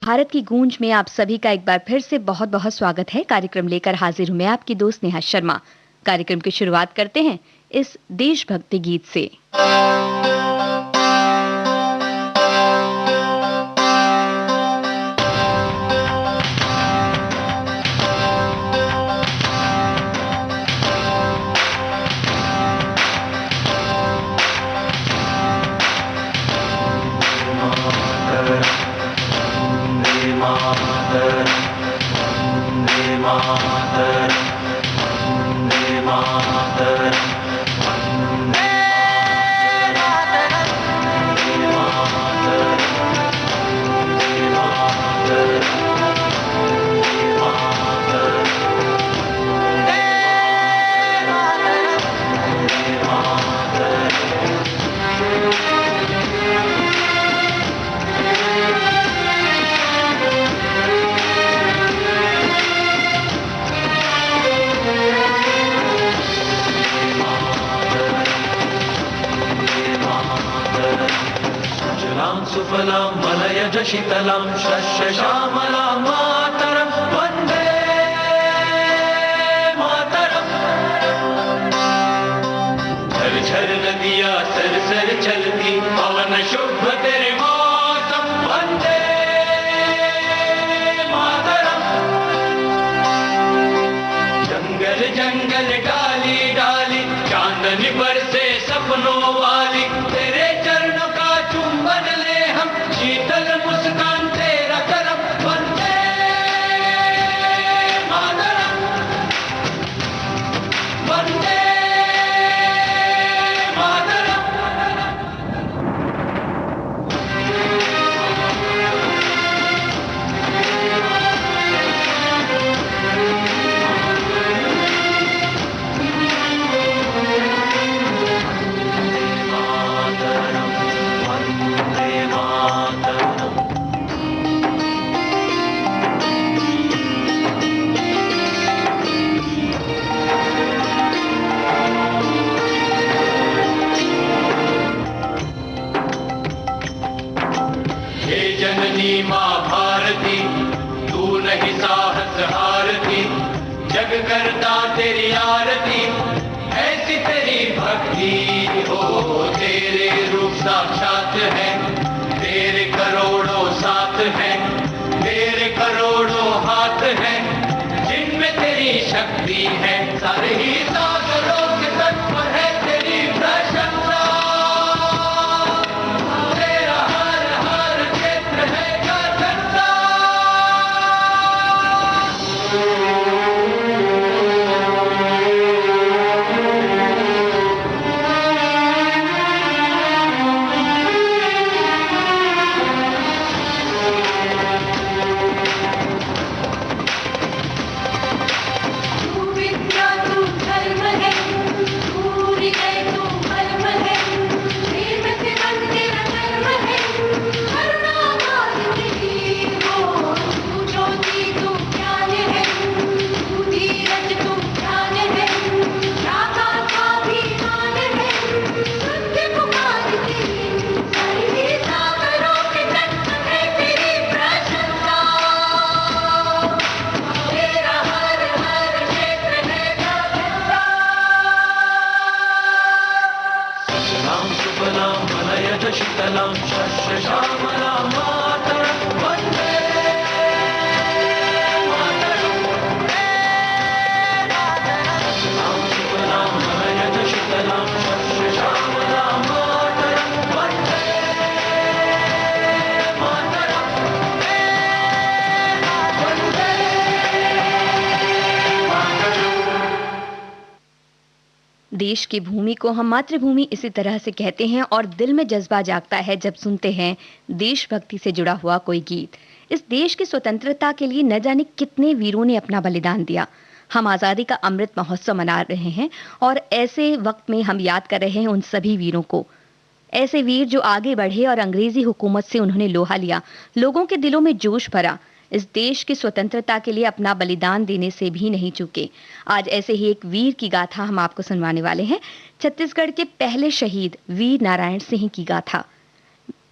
भारत की गूंज में आप सभी का एक बार फिर से बहुत बहुत स्वागत है। कार्यक्रम लेकर हाजिर हूं मैं, आपकी दोस्त नेहा शर्मा। कार्यक्रम की शुरुआत करते हैं इस देशभक्ति गीत से। सुफलां मलयज शीतलां शस्यश्यामलां मातरं वन्दे मातरम्। झरझर नदियाँ सरसर चलती पवन शुभ तेरे मौसम वन्दे मातरम्। जंगल जंगल डाली डाली चांदनी बरसे सपनों वाली, तेरे चरणों का चुंबन ले हम, शीतल मुस्कान तेरा करम वन्दे मातरम वन्दे मातरम। माँ भारती तू नहीं साहस हारती, जग करता तेरी आरती, ऐसी तेरी भक्ति हो। तेरे रूप साक्षात है, तेरे करोड़ों साथ हैं, तेरे करोड़ों हाथ हैं, जिनमें तेरी शक्ति है। सारे ही सागरों के तट पर है तेरी प्रशंसा, शीतलां शस्यश्यामलां मातरं वन्दे मातरम्। शीतलां मलयज शीतलां शस्यश्यामलां मातरं वन्दे मातरम् वन्दे मातरम्। देश की भूमि को हम मातृभूमि इसी तरह से कहते हैं और दिल में जज्बा जागता है जब सुनते हैं देशभक्ति से जुड़ा हुआ कोई गीत। इस देश की स्वतंत्रता के लिए न जाने कितने वीरों ने अपना बलिदान दिया। हम आज़ादी का अमृत महोत्सव मना रहे हैं और ऐसे वक्त में हम याद कर रहे हैं उन सभी वीरों को। ऐसे वीर जो आगे बढ़े और अंग्रेजी हुकूमत से उन्होंने लोहा लिया, लोगों के दिलों में जोश भरा, इस देश की स्वतंत्रता के लिए अपना बलिदान देने से भी नहीं चूके। आज ऐसे ही एक वीर की गाथा हम आपको सुनवाने वाले हैं। छत्तीसगढ़ के पहले शहीद वीर नारायण सिंह की गाथा।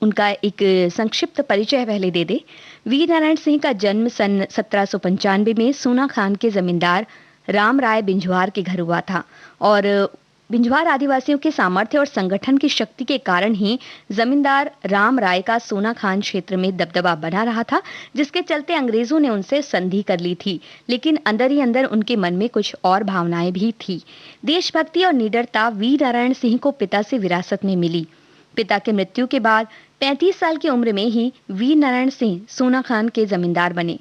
उनका एक संक्षिप्त परिचय पहले दे दे। वीर नारायण सिंह का जन्म सन 1795 में सूना खान के जमींदार राम राय बिंझवार के घर हुआ था और बिंझवार आदिवासियों के सामर्थ्य और संगठन की शक्ति के कारण ही जमींदार राम राय का सोना खान क्षेत्र में दबदबा बना रहा था, जिसके चलते अंग्रेजों ने उनसे संधि कर ली थी। लेकिन अंदर ही अंदर उनके मन में कुछ और भावनाएं भी थी। देशभक्ति और निडरता वीर नारायण सिंह को पिता से विरासत में मिली। पिता के मृत्यु के बाद 35 साल की उम्र में ही वीर नारायण सिंह सोना खान के जमींदार बने।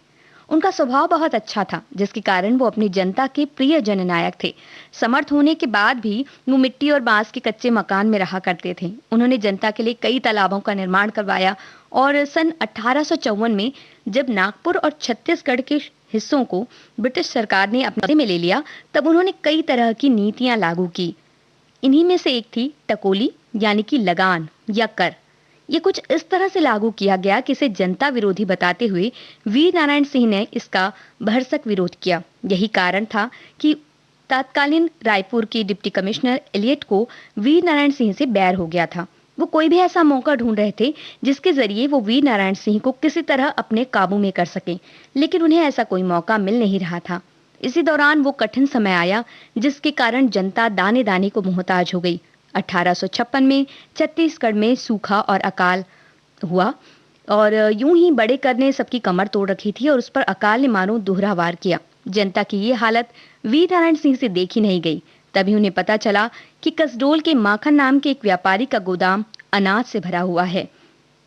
उनका स्वभाव बहुत अच्छा था, जिसके कारण वो अपनी जनता के प्रिय जननायक थे। समर्थ होने के बाद भी वो मिट्टी और बांस के कच्चे मकान में रहा करते थे। उन्होंने जनता के लिए कई तालाबों का निर्माण करवाया और सन 1854 में जब नागपुर और छत्तीसगढ़ के हिस्सों को ब्रिटिश सरकार ने अपने में ले लिया, तब उन्होंने कई तरह की नीतियां लागू की। इन्हीं में से एक थी टकोली, यानी कि लगान या कर। ये कुछ इस तरह से लागू किया गया कि इसे जनता विरोधी बताते हुए वीर नारायण सिंह ने इसका भरसक विरोध किया। यही कारण था कि तत्कालीन रायपुर के डिप्टी कमिश्नर एलियट को वीर नारायण सिंह से बैर हो गया था। वो कोई भी ऐसा मौका ढूंढ रहे थे जिसके जरिए वो वीर नारायण सिंह को किसी तरह अपने काबू में कर सके, लेकिन उन्हें ऐसा कोई मौका मिल नहीं रहा था। इसी दौरान वो कठिन समय आया जिसके कारण जनता दाने दाने को मोहताज हो गई। 1856 में छत्तीसगढ़ में सूखा और अकाल हुआ और यूं ही बड़े कर ने सबकी कमर तोड़ रखी थी और उस पर अकाल ने मानो दोहरा वार किया। जनता की ये हालत वीर नारायण सिंह से देखी नहीं गई। तभी उन्हें पता चला कि कसडोल के माखन नाम के एक व्यापारी का गोदाम अनाज से भरा हुआ है।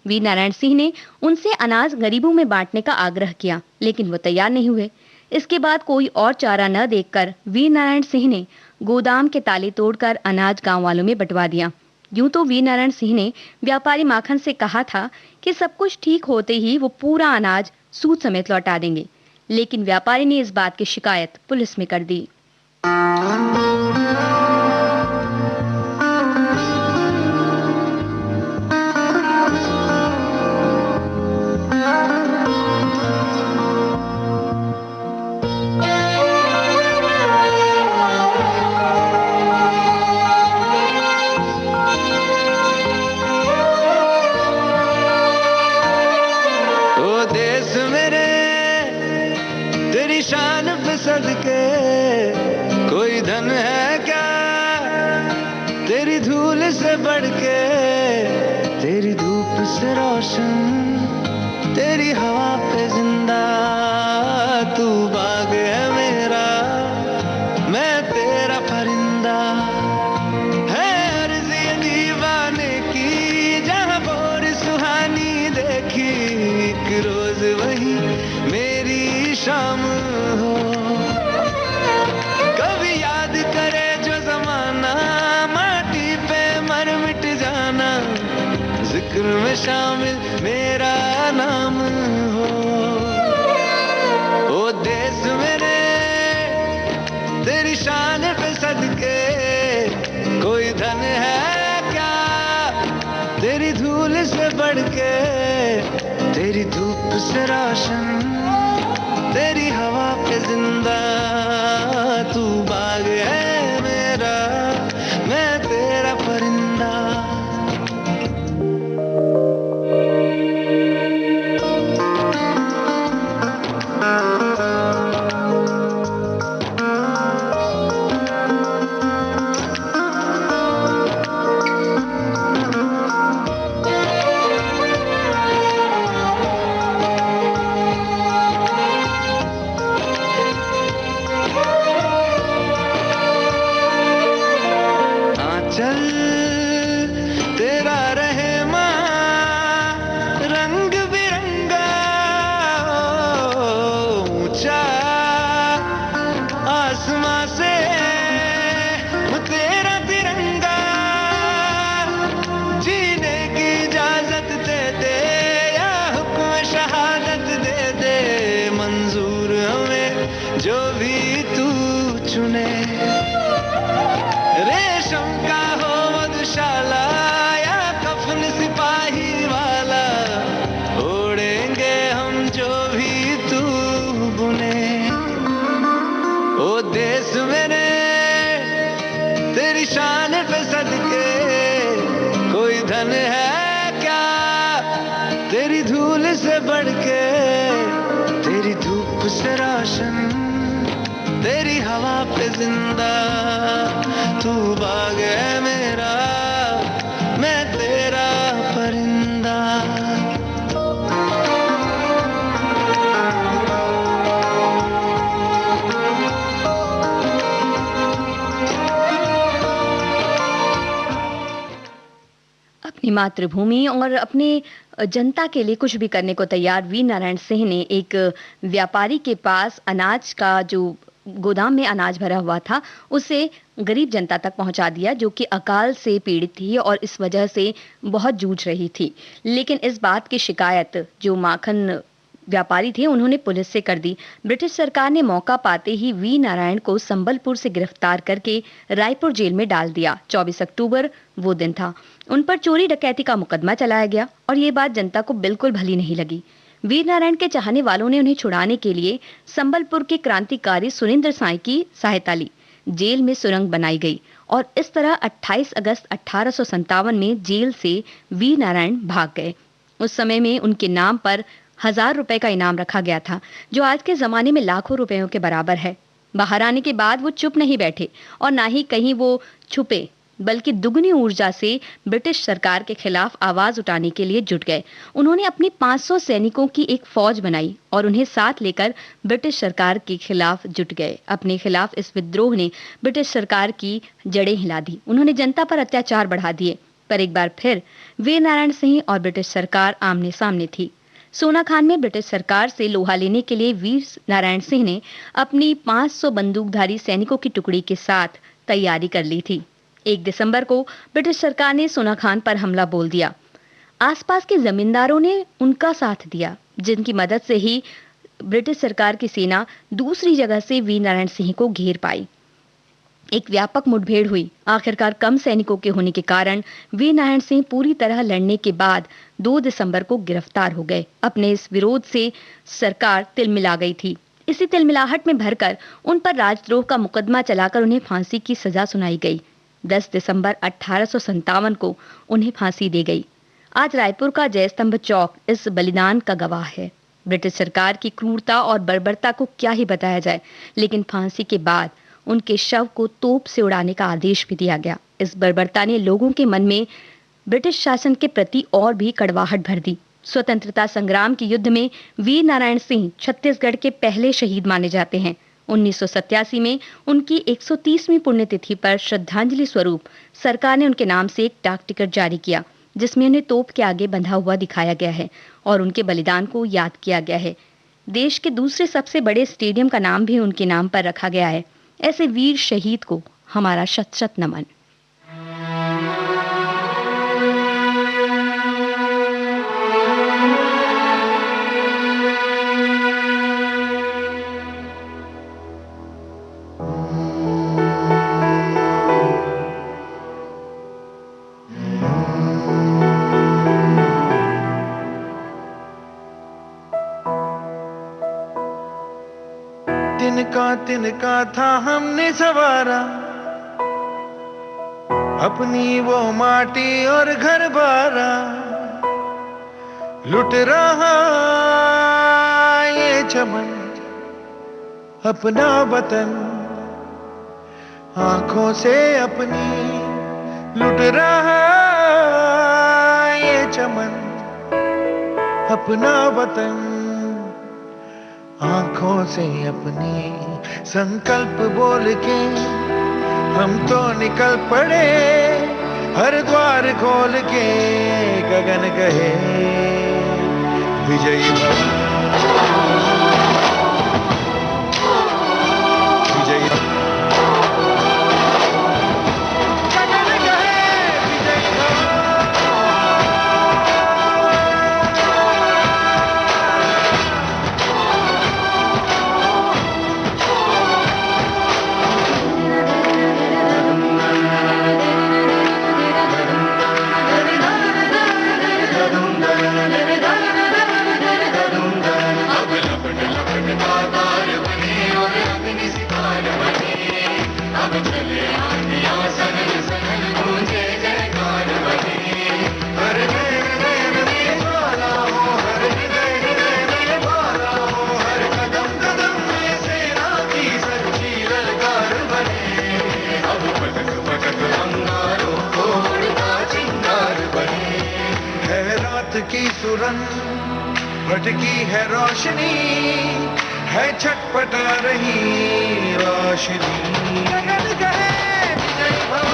वीर नारायण सिंह ने उनसे अनाज गरीबों में बांटने का आग्रह किया, लेकिन वो तैयार नहीं हुए। इसके बाद कोई और चारा न देखकर वीर नारायण सिंह ने गोदाम के ताले तोड़कर अनाज गांव वालों में बंटवा दिया। यूं तो वीर नारायण सिंह ने व्यापारी माखन से कहा था कि सब कुछ ठीक होते ही वो पूरा अनाज सूद समेत लौटा देंगे, लेकिन व्यापारी ने इस बात की शिकायत पुलिस में कर दी। सदके कोई धन है क्या तेरी धूल से बढ़ के, तेरी धूप से रोशन, तेरी हवा पे जिंदा। तू बाग है मेरा, मैं तेरा परिंदा। है अर्ज़ी दीवाने की जहाँ बोर सुहानी देखी, एक रोज वही मेरी शाम हो। कभी याद करे जो जमाना, माटी पे मर मिट जाना, जिक्र में शामिल मेरा नाम हो। ओ देश मेरे तेरी शान पे सदके कोई धन है क्या तेरी धूल से बढ़ के, तेरी धूप से रोशन, तेरी हवा पे जिंदा। तू बाग है मेरा, मैं तेरा परिंदा। जो भी तू चुने, रेशम का हो मधुशाला या कफन सिपाही वाला, ओढ़ेंगे हम जो भी तू बुने। ओ देश मेरे तेरी शान पे सदके कोई धन है क्या से रोशन, तेरी हवा पे जिंदा, तू बाग है मेरा, मैं तेरा परिंदा। अपनी मातृभूमि और अपने जनता के लिए कुछ भी करने को तैयार वीर नारायण सिंह ने एक व्यापारी के पास अनाज का जो गोदाम में अनाज भरा हुआ था उसे गरीब जनता तक पहुंचा दिया, जो कि अकाल से पीड़ित थी और इस वजह से बहुत जूझ रही थी। लेकिन इस बात की शिकायत जो माखन व्यापारी थे उन्होंने पुलिस से कर दी। ब्रिटिश सरकार ने मौका पाते ही वी नारायण को संबलपुर से गिरफ्तार करके रायपुर जेल में डाल दिया। 24 अक्टूबर वो दिन था। उन पर चोरी डकैती का मुकदमा चलाया गया और ये बात जनता को बिल्कुल भली नहीं लगी। वीर नारायण के चाहने वालों ने उन्हें छुड़ाने के लिए संबलपुर के क्रांतिकारी सुरेंद्र साय की सहायता ली। जेल में सुरंग बनाई गई और इस तरह 28 अगस्त 1857 में जेल से वीर नारायण भाग गए। उस समय में उनके नाम पर 1000 रुपए का इनाम रखा गया था, जो आज के जमाने में लाखों रुपयों के बराबर है। बाहर आने के बाद वो चुप नहीं बैठे और ना ही कहीं वो छुपे, बल्कि दुगनी ऊर्जा से ब्रिटिश सरकार के खिलाफ आवाज उठाने के लिए जुट गए। उन्होंने अपनी 500 सैनिकों की एक फौज बनाई और उन्हें साथ लेकर ब्रिटिश सरकार के खिलाफ जुट गए। अपने खिलाफ इस विद्रोह ने ब्रिटिश सरकार की जड़ें हिला दी। उन्होंने जनता पर अत्याचार बढ़ा दिए। पर एक बार फिर वीर नारायण सिंह और ब्रिटिश सरकार आमने सामने थी। सोनाखान में ब्रिटिश सरकार से लोहा लेने के लिए वीर नारायण सिंह ने अपनी 500 बंदूकधारी सैनिकों की टुकड़ी के साथ तैयारी कर ली थी। 1 दिसंबर को ब्रिटिश सरकार ने सोनाखान पर हमला बोल दिया। आसपास के जमींदारों ने उनका साथ दिया, जिनकी मदद से ही ब्रिटिश सरकार की सेना दूसरी जगह से वीर नारायण सिंह को घेर पाई। एक व्यापक मुठभेड़ हुई। आखिरकार कम सैनिकों के होने के कारण वीर नारायण सिंह पूरी तरह लड़ने के बाद 2 दिसंबर को गिरफ्तार हो गए। अपने इस विरोध से सरकार तिलमिला गई थी। इसी तिलमिलाहट में भरकर उन पर राजद्रोह का मुकदमा चलाकर उन्हें फांसी की सजा सुनाई गई। 10 दिसंबर 1857 को उन्हें फांसी दी गई। आज रायपुर का जयस्तंभ चौक इस बलिदान का गवाह है। ब्रिटिश सरकार की क्रूरता और बर्बरता को क्या ही बताया जाए, लेकिन फांसी के बाद उनके शव को तोप से उड़ाने का आदेश भी दिया गया। इस बर्बरता ने लोगों के मन में ब्रिटिश शासन के प्रति और भी कड़वाहट भर दी। स्वतंत्रता संग्राम के युद्ध में वीर नारायण सिंह छत्तीसगढ़ के पहले शहीद माने जाते हैं। 1987 में उनकी 130वीं पुण्यतिथि पर श्रद्धांजलि स्वरूप सरकार ने उनके नाम से एक डाक टिकट जारी किया, जिसमें उन्हें तोप के आगे बंधा हुआ दिखाया गया है और उनके बलिदान को याद किया गया है। देश के दूसरे सबसे बड़े स्टेडियम का नाम भी उनके नाम पर रखा गया है। ऐसे वीर शहीद को हमारा शत शत नमन। तिनका था हमने सवारा, अपनी वो माटी और घर बारा, लुट रहा ये चमन अपना वतन, आंखों से अपनी लुट रहा ये चमन अपना वतन, आंखों से अपनी संकल्प बोल के हम तो निकल पड़े, हर द्वार खोल के गगन कहे विजयी भव, विजयी भव। तुरंत भटकी है रोशनी, है छटपटा रही रोशनी। गगन कहे विजय भव।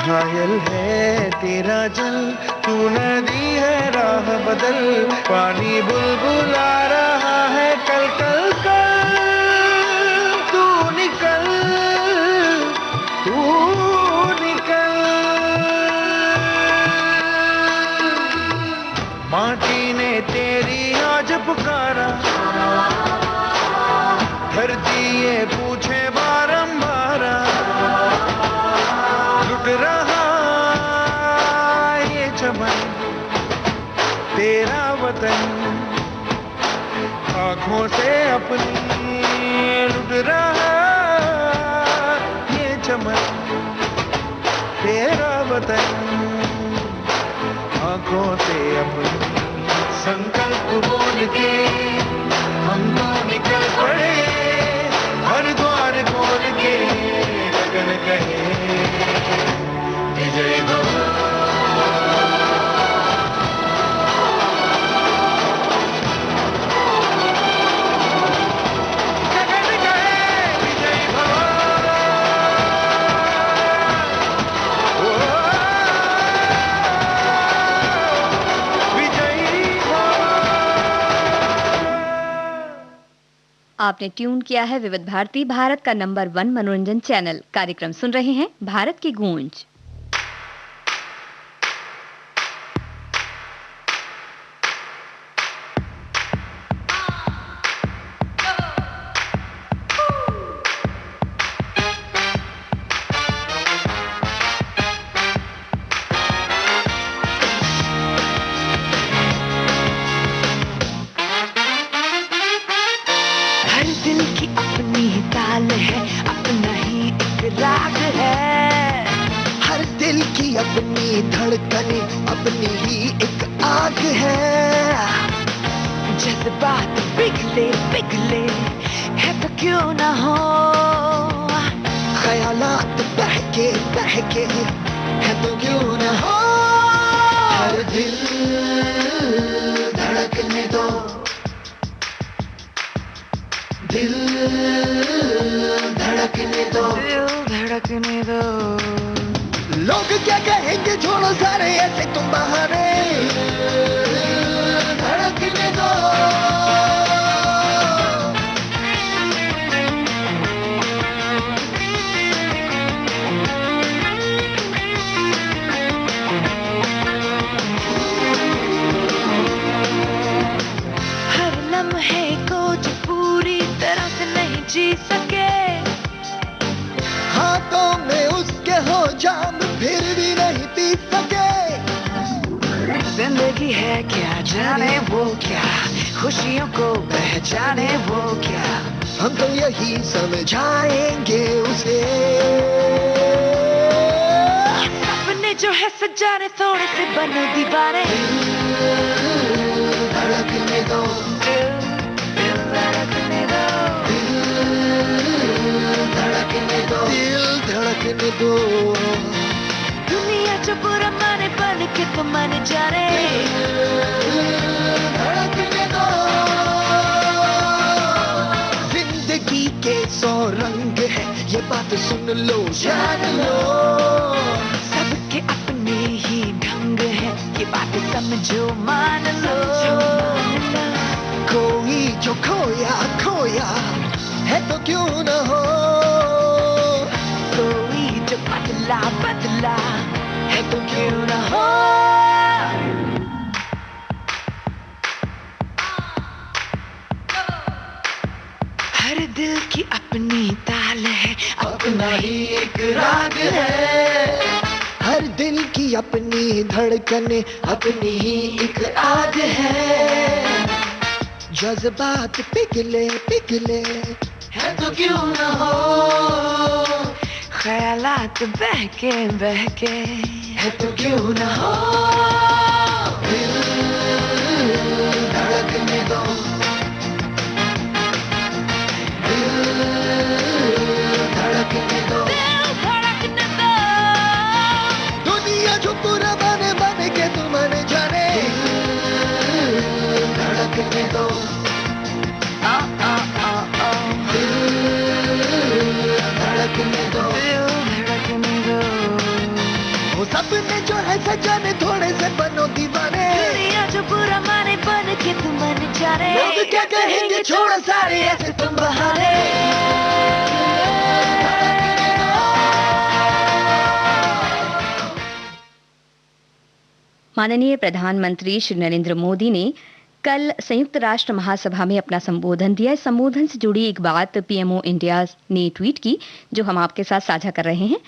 घायल है तेरा जल, तू नदी है राह बदल, पानी बुलबुला रहा है कल कल कल। तू निकल, तू निकल। माटी ने तेरी आज पुकारा, धरती ये पूछे बारंबार, लुट रहा ये चमन तेरा वतन, आंखों से अपनी लुट रहा ये चमन तेरा वतन, आंखों से अपनी। संकल्प बोल के हम तो निकल पड़े, हर द्वार खोल के गगन कहे विजय भव। गगन कहे विजय भव। ओ विजय भव। आपने ट्यून किया है विविध भारती, भारत का नंबर 1 मनोरंजन चैनल। कार्यक्रम सुन रहे हैं भारत की गूंज। हर दिल की अपनी ही ताल है, अपना ही एक राग है। हर दिल की अपनी धड़कने, अपनी ही एक आग है। जज्बात पिघले पिघले है तो क्यों ना हो, ख्यालात बहके बहके है तो क्यों ना हो। हर दिल धड़कने दो, दिल धड़कने दो, दिल धड़कने दो। लोग क्या कहेंगे छोड़ो सारे ऐसे तुम बहाने, धड़कने दो। हर लम्हे को जो पूरी तरह से नहीं जी सके, हाथों में उसके हो जाम फिर भी नहीं पी सके। जिंदगी है क्या जाने वो क्या, खुशियों को पहचाने वो क्या, हम तो यही समझाएंगे उसे। सपने जो है सजाने थोड़े से बनो दीवाने, धड़कने दो, दिल धड़कने दो, धड़कने दो, दिल धड़कने दो। दुनिया जो बुरा माने बन के तो मन जाने, धड़कने दो। जिंदगी के 100 रंग है ये बात सुन लो जान लो, सबके अपने ही ढंग है ये बात समझो मान लो। कोई जो खोया खोया है तो क्यों न हो, कोई जो बदला बदला है तो क्यों न हो। हर अपना ही एक राग है। हर दिल की अपनी धड़कने, अपनी ही एक आग है। जज्बात पिघले पिघले है तो क्यों न हो, ख्यालात बहके बहके है तो क्यों न हो। दिल धड़कने दो, दिल धड़कने दो, दुनिया जो पूरा बने बने के तुम न जाने। दिल धड़कने दो, धड़कने दो, धड़कने दो। वो सपने जो है सजाने, थोड़े से बनो दीवाने। दुनिया जो बुरा माने बन के तुम मन जाने। लोग क्या कहेंगे छोड़ो सारे ऐसे तुम बहाने। माननीय प्रधानमंत्री श्री नरेंद्र मोदी ने कल संयुक्त राष्ट्र महासभा में अपना संबोधन दिया। इस संबोधन से जुड़ी एक बात पीएमओ इंडिया ने ट्वीट की, जो हम आपके साथ साझा कर रहे हैं।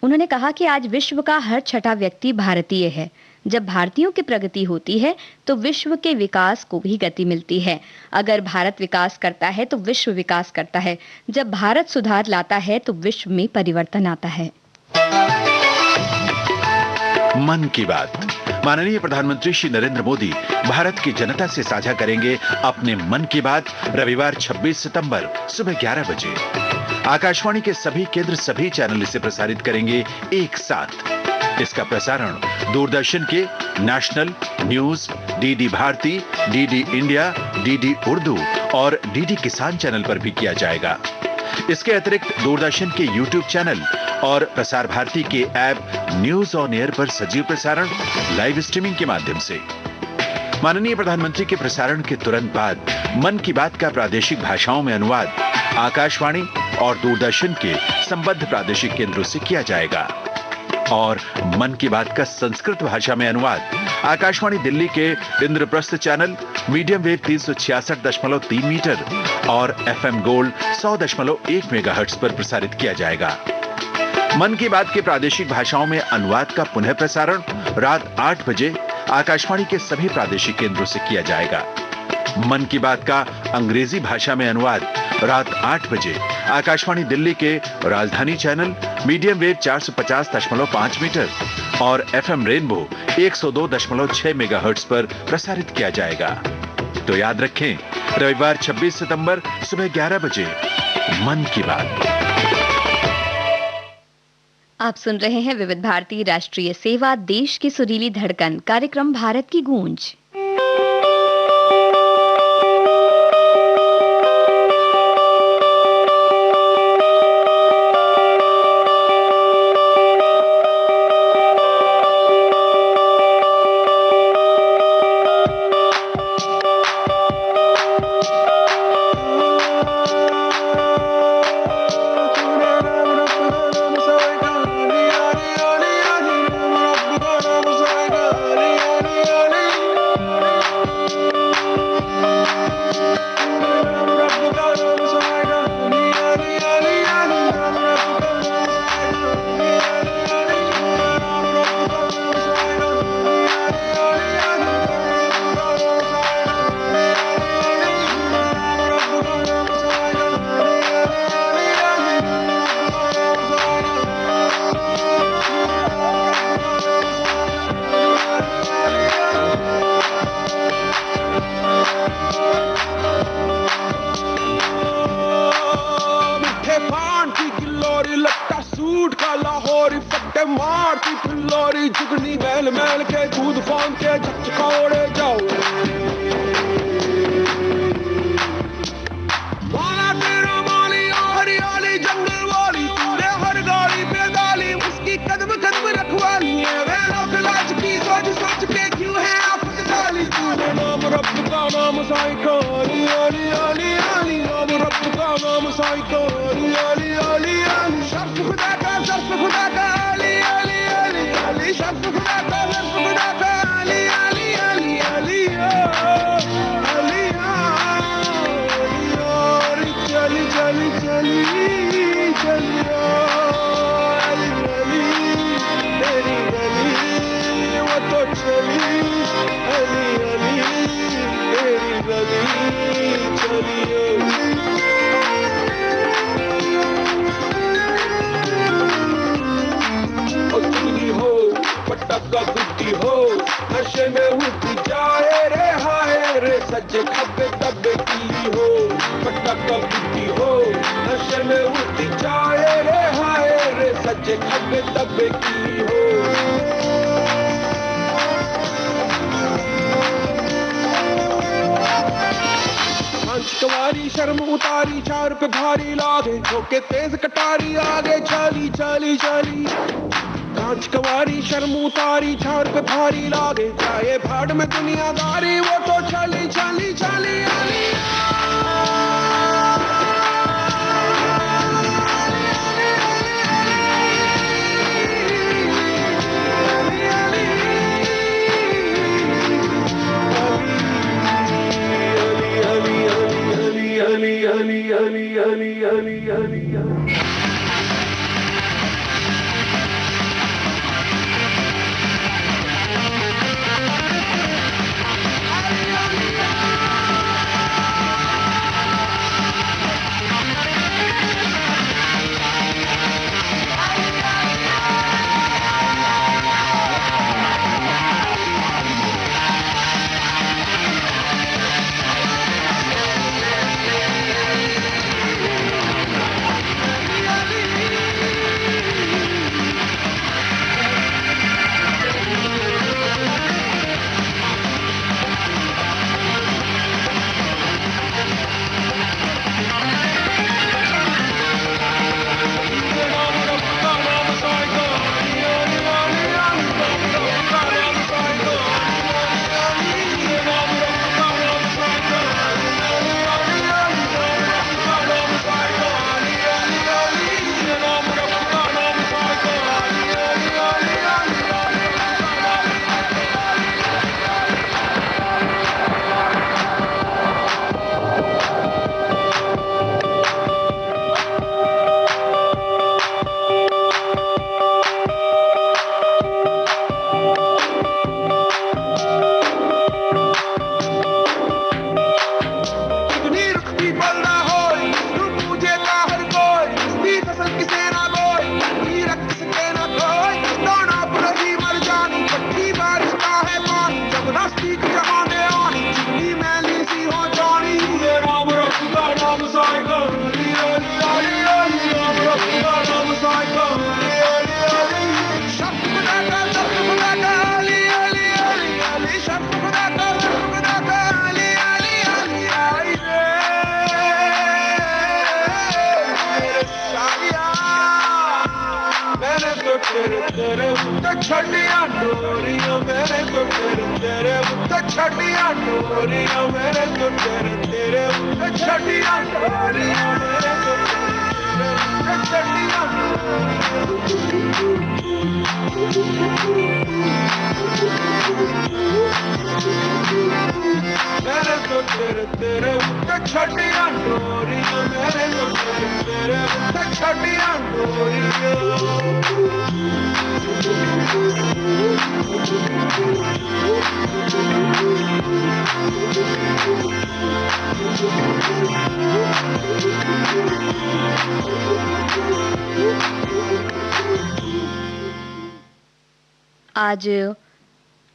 उन्होंने कहा कि आज विश्व का हर छठा व्यक्ति भारतीय है। जब भारतीयों की प्रगति होती है तो विश्व के विकास को भी गति मिलती है। अगर भारत विकास करता है तो विश्व विकास करता है। जब भारत सुधार लाता है तो विश्व में परिवर्तन आता है। मन की बात। माननीय प्रधानमंत्री श्री नरेंद्र मोदी भारत की जनता से साझा करेंगे अपने मन की बात रविवार 26 सितंबर सुबह 11 बजे। आकाशवाणी के सभी केंद्र, सभी चैनल इसे प्रसारित करेंगे एक साथ। इसका प्रसारण दूरदर्शन के national news, DD Bharati, DD India, DD Urdu और डीडी किसान चैनल पर भी किया जाएगा। इसके अतिरिक्त दूरदर्शन के यूट्यूब चैनल और प्रसार भारती के ऐप न्यूज ऑन एयर पर सजीव प्रसारण लाइव स्ट्रीमिंग के माध्यम से। माननीय प्रधानमंत्री के प्रसारण के तुरंत बाद मन की बात का प्रादेशिक भाषाओं में अनुवाद आकाशवाणी और दूरदर्शन के संबद्ध प्रादेशिक केंद्रों से किया जाएगा। और मन की बात का संस्कृत भाषा में अनुवाद आकाशवाणी दिल्ली के Indraprastha channel medium wave 366.3 metre और एफएम गोल्ड 100.1 मेगाहर्ट्ज पर प्रसारित किया जाएगा। मन की बात के प्रादेशिक भाषाओं में अनुवाद का पुनः प्रसारण रात 8 बजे आकाशवाणी के सभी प्रादेशिक केंद्रों से किया जाएगा। मन की बात का अंग्रेजी भाषा में अनुवाद रात 8 बजे आकाशवाणी दिल्ली के राजधानी चैनल मीडियम वेव 450.5 मीटर और एफएम रेनबो 102.6 मेगाहर्ट्ज पर प्रसारित किया जाएगा। तो याद रखें, रविवार 26 सितंबर सुबह 11 बजे मन की बात। आप सुन रहे हैं विविध भारती राष्ट्रीय सेवा, देश की सुरीली धड़कन, कार्यक्रम भारत की गूंज। मारती फिल्लोरी जुगनी मैल मैल के दूध फान के चचकाओड़े जाओ माना तेरा माली हरियाली जंगल वाली तूने हर गाड़ी पे डाली उसकी कदम कदम रखवाली है वे लोग लाज की सोच सोच के क्यों है आफत डाली तूने नाम रब का नाम साईं का अली अली अली अली नाम रब का नाम साईं का अली अली अली अली शर्फ खुदा का अली अली अली अली शर्फ खुदा का अली अली अली अली अली अली चली चली चली चली पटका बुद्धि हो नशे में उठी जाए रे हाय रे सज्जे खब्बे तब्बे की हो पटका बुद्धि हो नशे में उठी जाए रे हाय रे सज्जे खब्बे तब्बे की हो कवारी शर्म उतारी 4 पे भारी लागे ठोके तेज कटारी आगे चली चली चली कांच कवारी शर्म उतारी 4 पे भारी लागे चाहे भाड़ में दुनियादारी वो तो चली चली चली छड़ियां डोरियां मेरे तो तेरे छड़ियां डोरियां मेरे तो तेरे छड़ियां डोरियां मेरे तो तेरे छड़ियां मेरे तो तेरे छड़ियां डोरियां मेरे तो तेरे छड़ियां डोरियां आज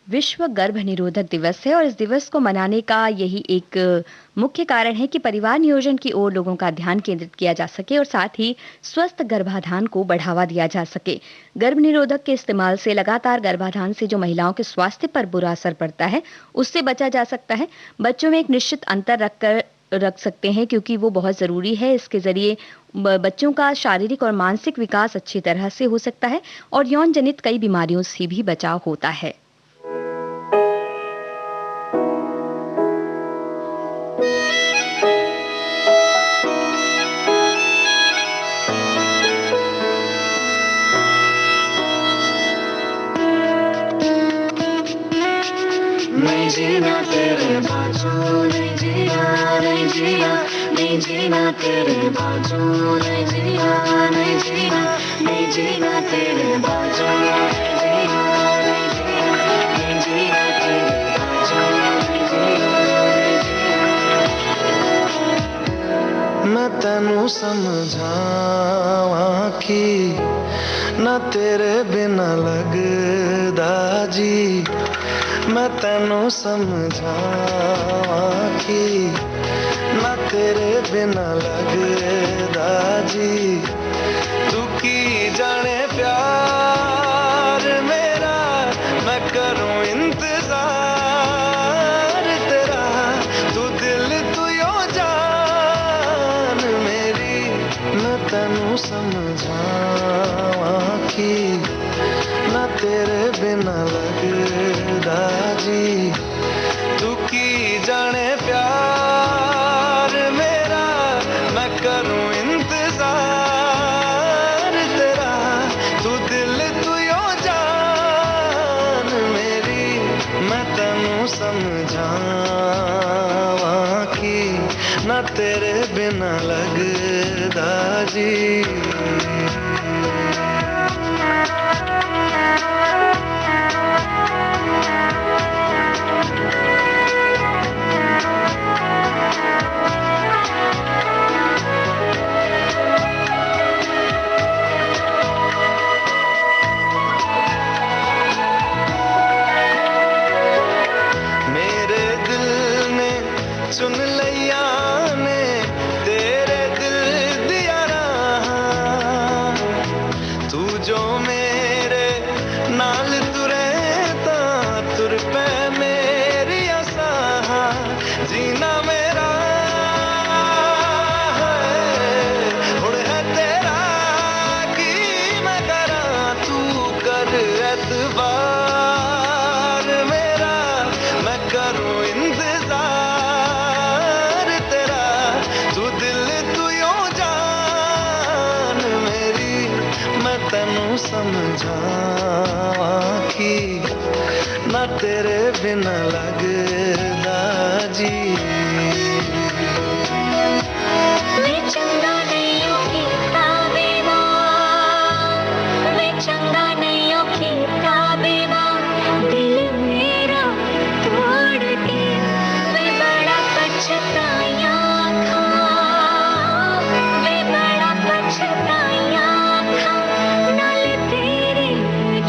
विश्व गर्भ निरोधक दिवस है और इस दिवस को मनाने का यही एक मुख्य कारण है कि परिवार नियोजन की ओर लोगों का ध्यान केंद्रित किया जा सके और साथ ही स्वस्थ गर्भाधान को बढ़ावा दिया जा सके। गर्भ निरोधक के इस्तेमाल से लगातार गर्भाधान से जो महिलाओं के स्वास्थ्य पर बुरा असर पड़ता है उससे बचा जा सकता है। बच्चों में एक निश्चित अंतर रख सकते हैं क्योंकि वो बहुत जरूरी है। इसके जरिए बच्चों का शारीरिक और मानसिक विकास अच्छी तरह से हो सकता है और यौन जनित कई बीमारियों से भी बचाव होता है। नहीं जीना तेरे बाजू, नहीं जीना, नहीं जीना, नहीं जीना तेरे बाजू, नहीं जीना, नहीं जीना, नहीं जीना तेरे बाजू, नहीं जीना, नहीं जीना, नहीं जीना तेरे बाजू, नहीं जीना, नहीं जीना। मैं तैनू समझावां कि ना तेरे बिना लगदा जी मैं तेनू समझावां कि ना तेरे बिना लगदा जी तू की जाने प्यार मेरा मैं करूं इंतजार तेरा तू दिल तू यो जान मेरी मैं तेनू समझावां कि ना तेरे बिना लगदा जी तू की जाने प्यार मेरा मैं करूं इंतजार तेरा तू दिल तू यो जान मेरी मैं तेनू समझावां कि ना तेरे बिना लगदा जी सुन लिया ने तेरे दिल दिया राह तू जो मेरे नाल तुरे ता तुर पे मेरी आसा जीना मेरा हुण है तेरा की मैं करा तू कर एतबार मेरा मैं करूं इंतजार तेनू समझावां कि ना तेरे बिना लगदा जी वे चंगा नहीं कीता बेवा वे चंगा नहीं कीता बेवा दिल मेरा तोड़ के वे बड़ा पछताया था वे बड़ा पछताया था नाल तेरे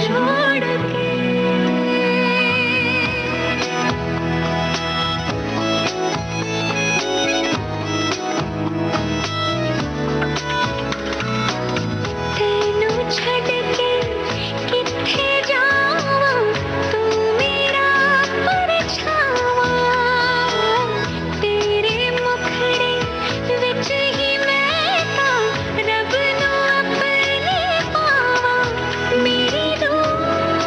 छोड़ के तेनू छड़ के किथे जावां तू मेरा परछावा तेरे मुखड़े विच ही मैं तां रब नू अपने पावां मेरी रूह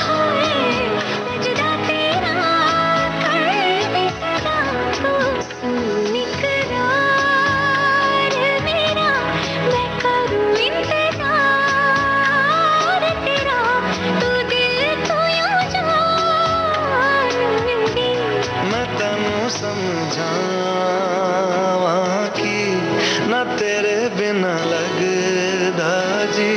होए सजदा तेरा कर दे सदा तू सुन इकरार मेरा मैं करूं इंतजार तेरा तू दिल तू यो जान मेरी मैं तेनू समझावां कि ना तेरे बिना लगदा जी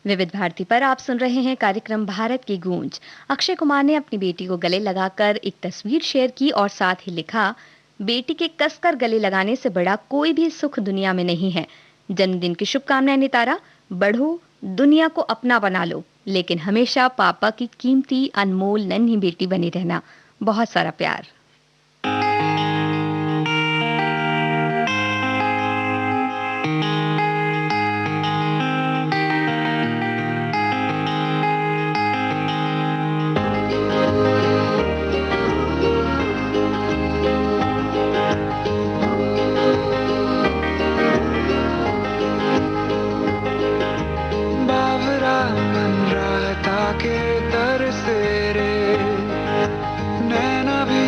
विविध भारती पर आप सुन रहे हैं कार्यक्रम भारत की गूंज। अक्षय कुमार ने अपनी बेटी को गले लगाकर एक तस्वीर शेयर की और साथ ही लिखा, बेटी के कसकर गले लगाने से बड़ा कोई भी सुख दुनिया में नहीं है। जन्मदिन की शुभकामनाएं नितारा, बढ़ो, दुनिया को अपना बना लो, लेकिन हमेशा पापा की कीमती अनमोल नन्ही बेटी बनी रहना। बहुत सारा प्यार। बावरा मन रहा था के तरसे रे नैना भी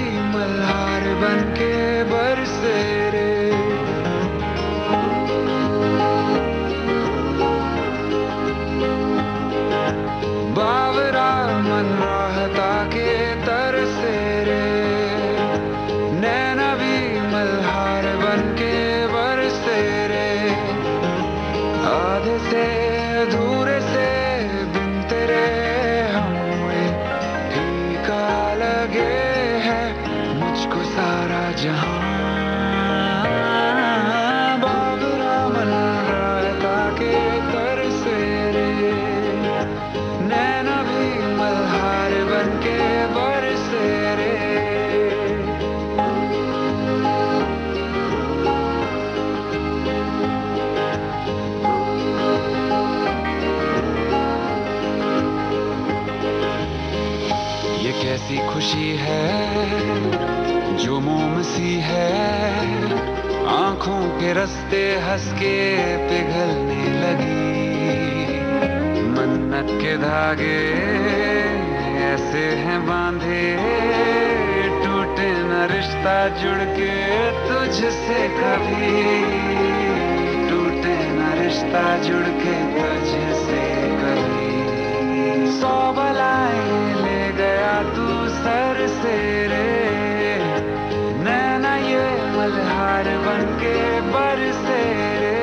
कैसी खुशी है जो मोम सी है, आंखों के रास्ते हंस के पिघलने लगी। मन्नत के धागे ऐसे हैं बांधे, टूटे न रिश्ता जुड़ के तुझसे कभी, टूटे न रिश्ता जुड़ के तुझसे कभी। 100 बलाएं ले गया तू सर से रे, नैना ये मल्हार बन के बरसे रे।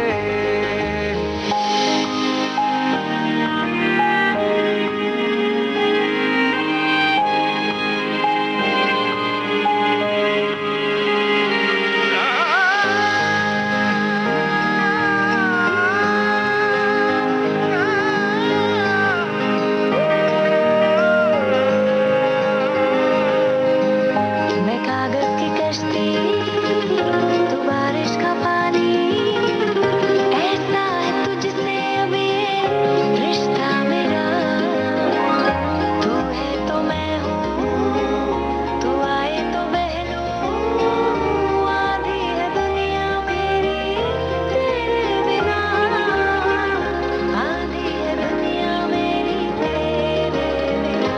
मैं कागज की कश्ती, तू बारिश का पानी, ऐसा है तुझसे अब ये रिश्ता मेरा। तू है तो मैं हूँ, तू आए तो बह लूँ, आधी है दुनिया मेरी तेरे बिना, आधी है दुनिया मेरी तेरे बिना।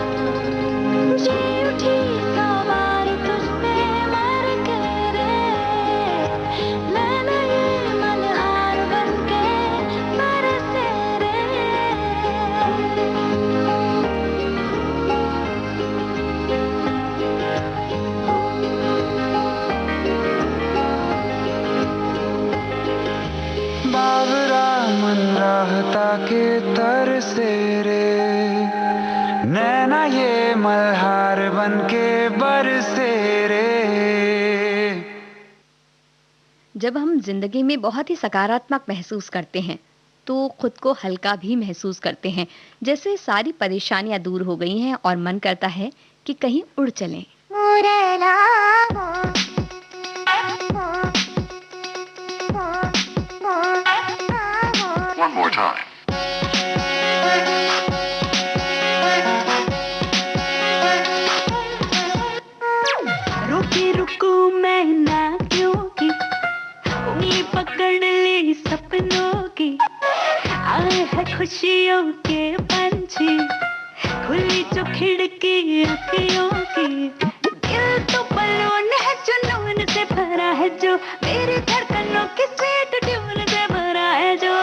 जी उठी सवारी तुझसे मर के रे, नैना ये मल्हार बन के बरसे रे। बावरा मन राहता के तर से रे, नैना ये मल्हार बन के बरसे रे। जब हम जिंदगी में बहुत ही सकारात्मक महसूस करते हैं तो खुद को हल्का भी महसूस करते हैं, जैसे सारी परेशानियां दूर हो गई हैं और मन करता है कि कहीं उड़ चलें। One more time. रुकी रुकू मैं ना क्योंकि उंगली पकड़ ली सपनों की, आए है खुशियों के पंछी, खुली जो खिड़की अखियों की। दिल तो बलून है जुनून से भरा है जो, मेरी धड़कनों की स्वीट ट्यून से भरा है जो।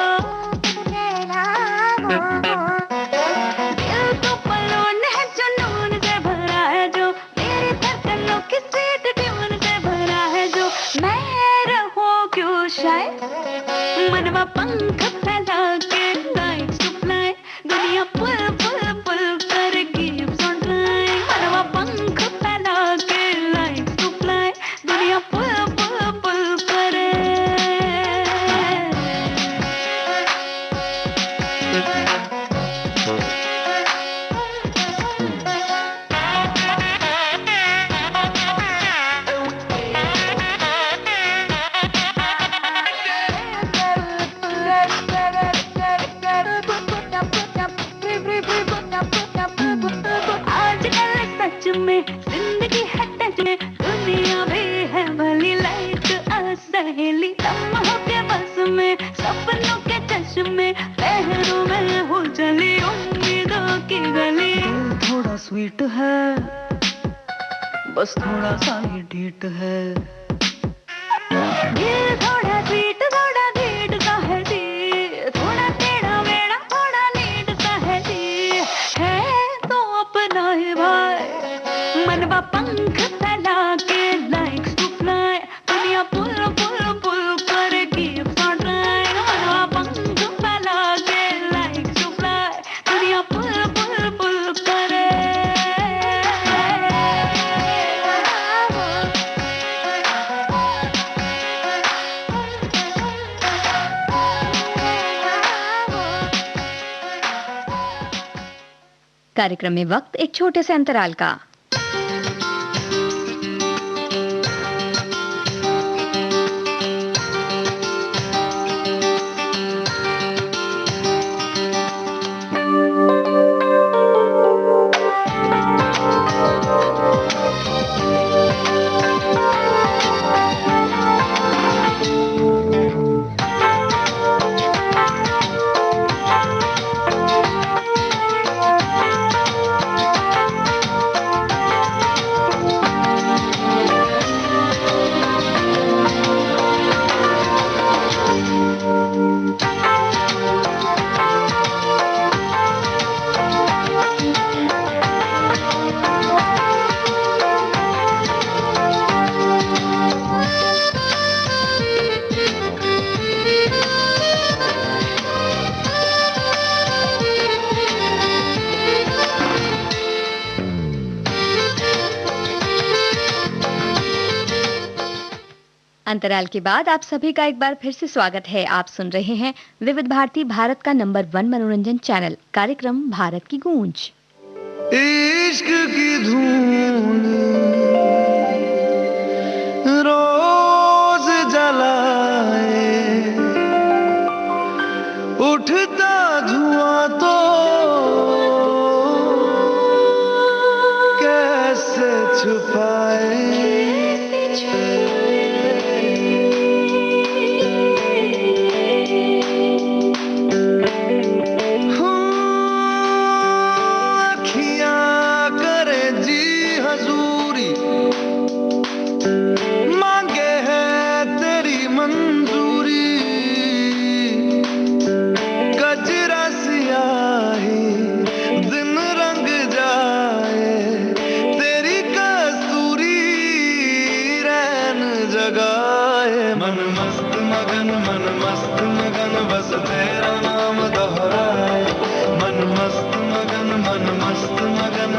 दिल तो बलून है जुनून से भरा है जो, मेरी धड़कनों की स्वीट ट्यून से भरा है जो। मैं रहूं क्यों शायद, मनवा पंख फैला के लाइट्स टू फ्लाई, दुनिया पुल पुल पुल कर कीप्स ऑन ट्राइंग। मनवा पंख फैला के लाइट्स टू फ्लाई, दुनिया पुल पुल पुल करे। आजकल सच में जिंदगी है टच में, दुनिया भी है भली लाइक सहेली। लम्हों के बस में सपनों के चश्मे, लहरों में हो चली उम्मीदों की गली। थोड़ा स्वीट है, बस थोड़ा सा ही ढीठ है। दिल थोड़ा स्वीट थोड़ा ढीठ सा है जी, थोड़ा टेढ़ा मेढ़ा थोड़ा नीट सा है जी। है तो अपना ही भाई, मनवा पंख फैला के लाइक्स टू फ्लाई, दुनिया पुल पुल पुल कर कीप्स ऑन ट्राइंग। मनवा पंख फैला के लाइक्स टू फ्लाई, दुनिया पुल पुल पुल करे। कार्यक्रम में वक्त एक छोटे से अंतराल का। अंतराल के बाद आप सभी का एक बार फिर से स्वागत है। आप सुन रहे हैं विविध भारती, भारत का नंबर 1 मनोरंजन चैनल, कार्यक्रम भारत की गूंज। इश्क की धून रोज जलाए, उठता धुआं तो कैसे छुपाए।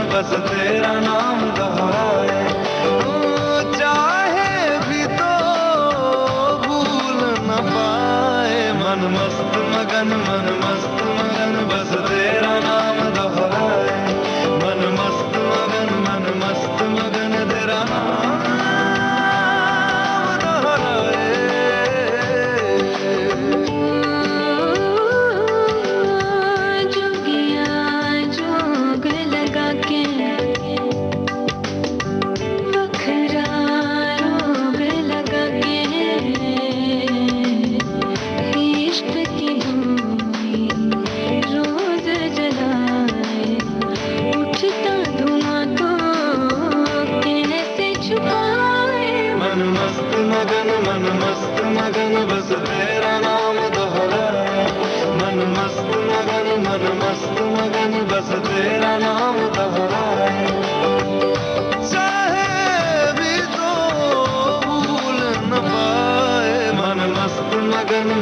बस तेरा नाम दोहराए, चाहे भी तो भूल न पाए। मन मस्त मगन बस तेरा नाम दोहराए। मन मस्त मगन तेरा नाम दोहराए। बस तेरा नाम दोहराए। मन मस्त मगन बस तेरा नाम दोहराए। चाहे भी तो भूल न पाए। मन मस्त मगन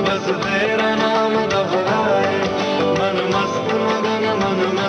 बस तेरा नाम दोहराए। मन मस्त मगन तेरा नाम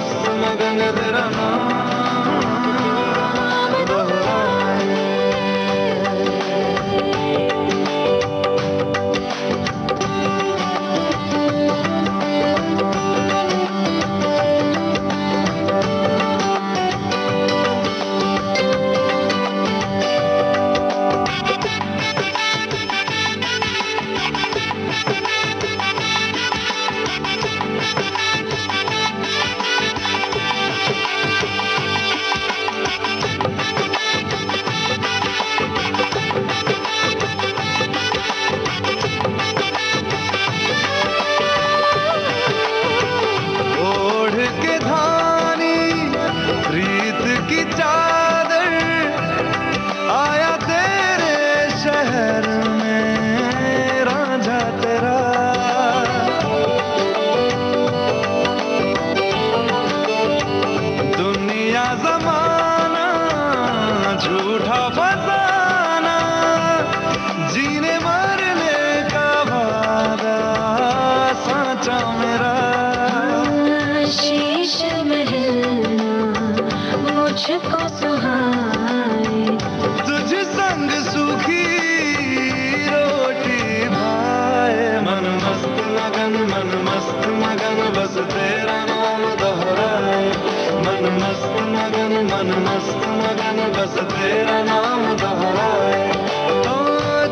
बस तेरा नाम दोहराए।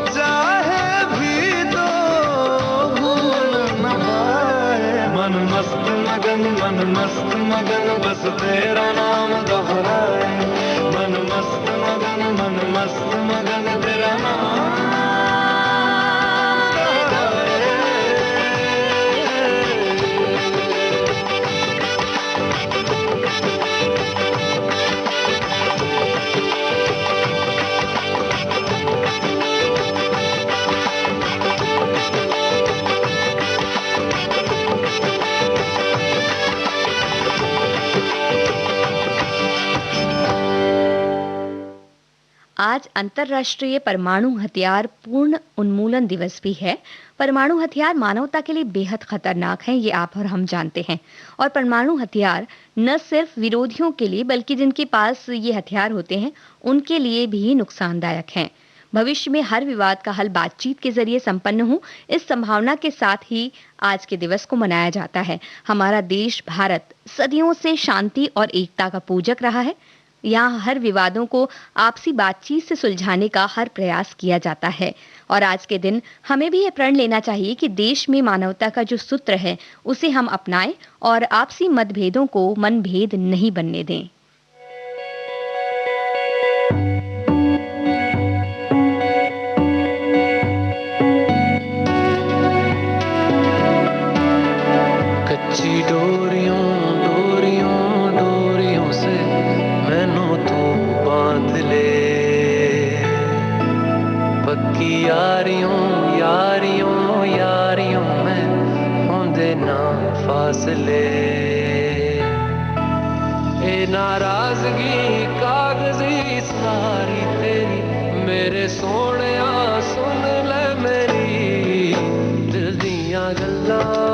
चाहे भी तो भूल न पाए। मन मस्त मगन बस तेरा नाम दोहराए। मन मस्त मगन तेरा नाम आज अंतर्राष्ट्रीय परमाणु हथियार पूर्ण उन्मूलन दिवस भी है। परमाणु हथियार मानवता के लिए बेहद खतरनाक हैं, ये आप और हम जानते हैं। और परमाणु हथियार न सिर्फ विरोधियों के लिए बल्कि जिनके पास ये हथियार होते हैं उनके लिए भी नुकसानदायक हैं। भविष्य में हर विवाद का हल बातचीत के जरिए संपन्न हो, इस संभावना के साथ ही आज के दिवस को मनाया जाता है। हमारा देश भारत सदियों से शांति और एकता का पूजक रहा है। यहाँ हर विवादों को आपसी बातचीत से सुलझाने का हर प्रयास किया जाता है और आज के दिन हमें भी यह प्रण लेना चाहिए कि देश में मानवता का जो सूत्र है उसे हम अपनाएं और आपसी मतभेदों को मनभेद नहीं बनने दें। कच्ची डोरियों डोरियों डोरियों से मैनू तू बांध ले, पक्की यारियों यारियों यारियों में होंदे ना फासले। ए नाराजगी कागजी सारी तेरी, मेरे सोहणिया सुन ले मेरी दिल दियां गल्लां।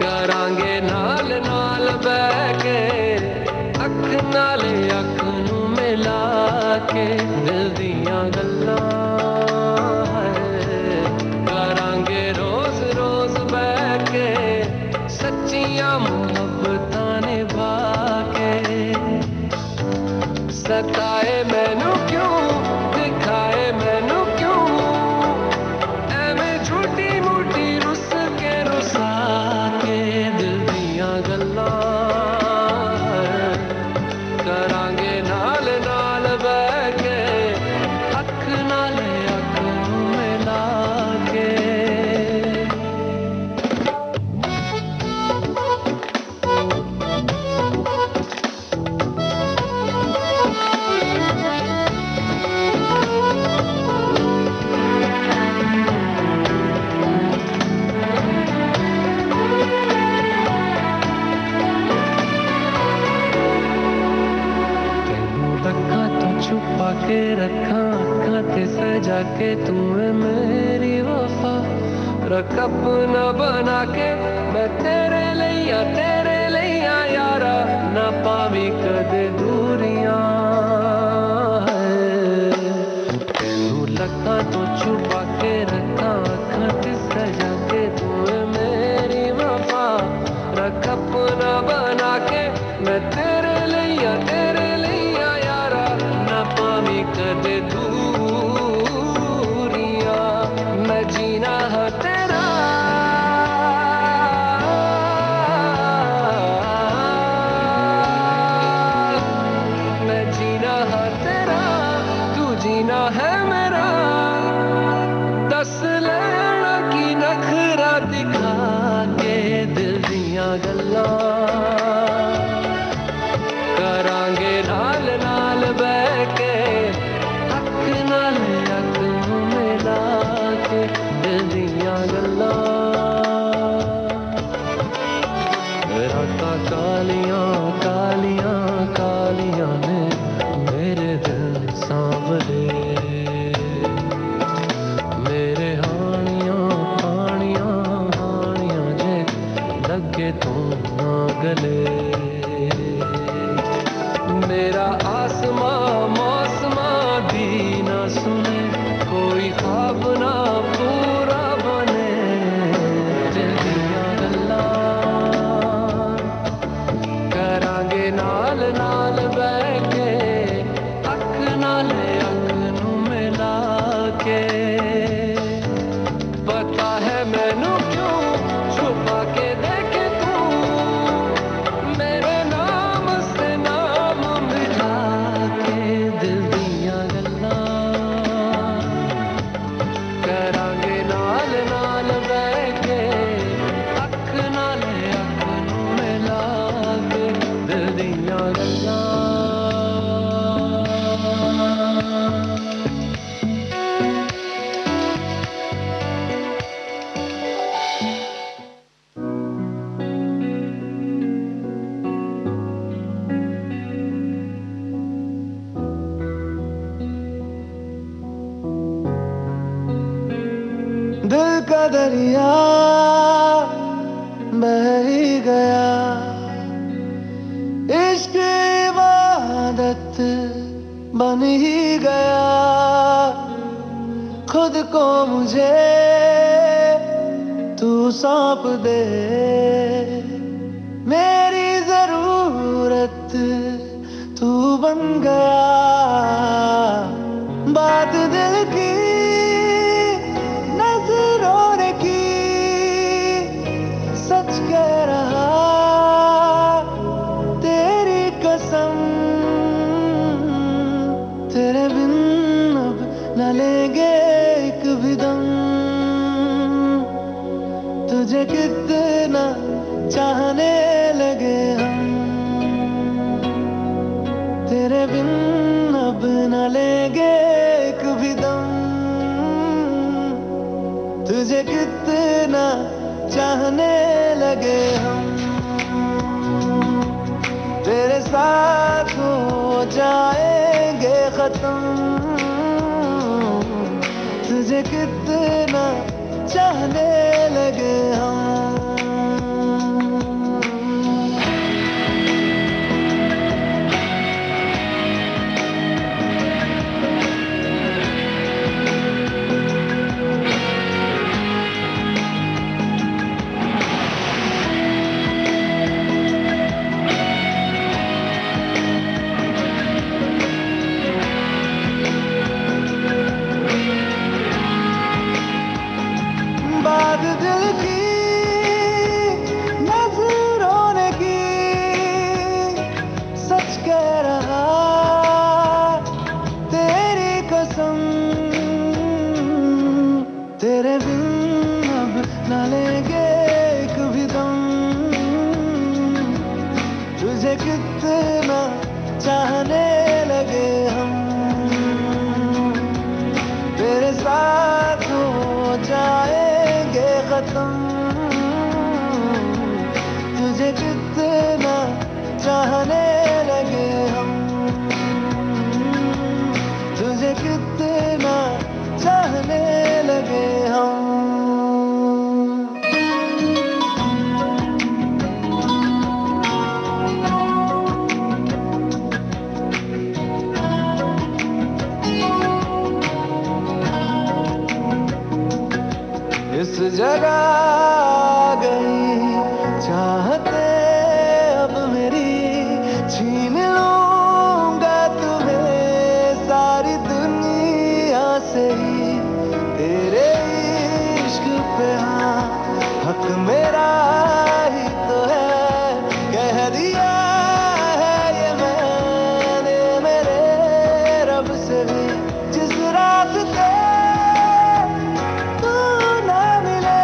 करांगे नाल नाल बह के, अख नाले अख नू मिला के दिल दियां गल्लां। करांगे रोज रोज बह के, सच्चियां मुहब्बतां निभा के। सताए मैनू क्यों, दिखाए मैनू क्यों, एवें झूठी मूठी रुस के रुसा के दिल दियां गल्लां। करांगे नाल नाल बह के, अख नाल अख मिला के। छुपा के रखा अखां ते सजा के, तू है मेरी वफा। रख अपना बना के मैं तेरे लिया यारा, ना पावी कदे दूरियां। तेनू लखा तो छुपा के रखा अखां ते सजा के, तू है मेरी वफा। रख अपना बना के मैं तेरे लिया यारा, ना पावी कदे दूरियां। मैं जीना है तेरा, मैं जीना है तेरा, तू जीना है मेरा। दस लेना की नखरा दिखा के दिल दियां गल्लां। करांगे नाल नाल बह के, अख नाल अख मिला के दिल दियां गल्लां। रातां कालियां कालियां कालियां ने मेरे दिल सांवले, मेरे हानियां हानियां हानियां जे लगे तो ना गले। मेरा आसमां मौसमां दी ना सुने, कोई ख्वाब ना पूरा बने दिल दियां गल्लां। करांगे नाल नाल बह के, अख नाल अख नू मिला के। पता है मैनू क्यों छुपा के देखे तू, मेरे नाम से नाम मिला के दिल दियां गल्लां। करांगे नाल नाल बह के, अख नाल अख नू मिला के दिल दियां गल्लां। दिल का दरिया बह ही गया, इश्क इबादत बन ही गया खुद को मुझे तू सौंप दे मेरी जरूरत तू बन गया बात दिल की नजरों ने की सच कह रहा तेरी कसम तेरे बिन अब न लेंगे एक भी दम तुझे कितना चाहने लगे हम तेरे बिन अब न लेंगे एक भी दम तुझे कितना चाहने लगे हम तेरे साथ हो जाएंगे खत्म तुझे कितना चाहने लगे हम बात दिल की नजरों ने की सच कह रहा तेरी कसम तेरे बिन अब न लेंगे एक भी दम तुझे कितना चाहने लगे हम तेरे साथ हो जाएंगे खत्म तुझे कितना चाहने लगे हम तुझे कितना चाहने लगे हम इस जगह आ गई चाहते अब मेरी छीन लूंगा तुम्हें सारी दुनिया से ही तेरे इश्क पे हाँ हक मेरा ही तो है कह दिया है ये मैंने मेरे रब से भी जिस रास्ते तू ना मिले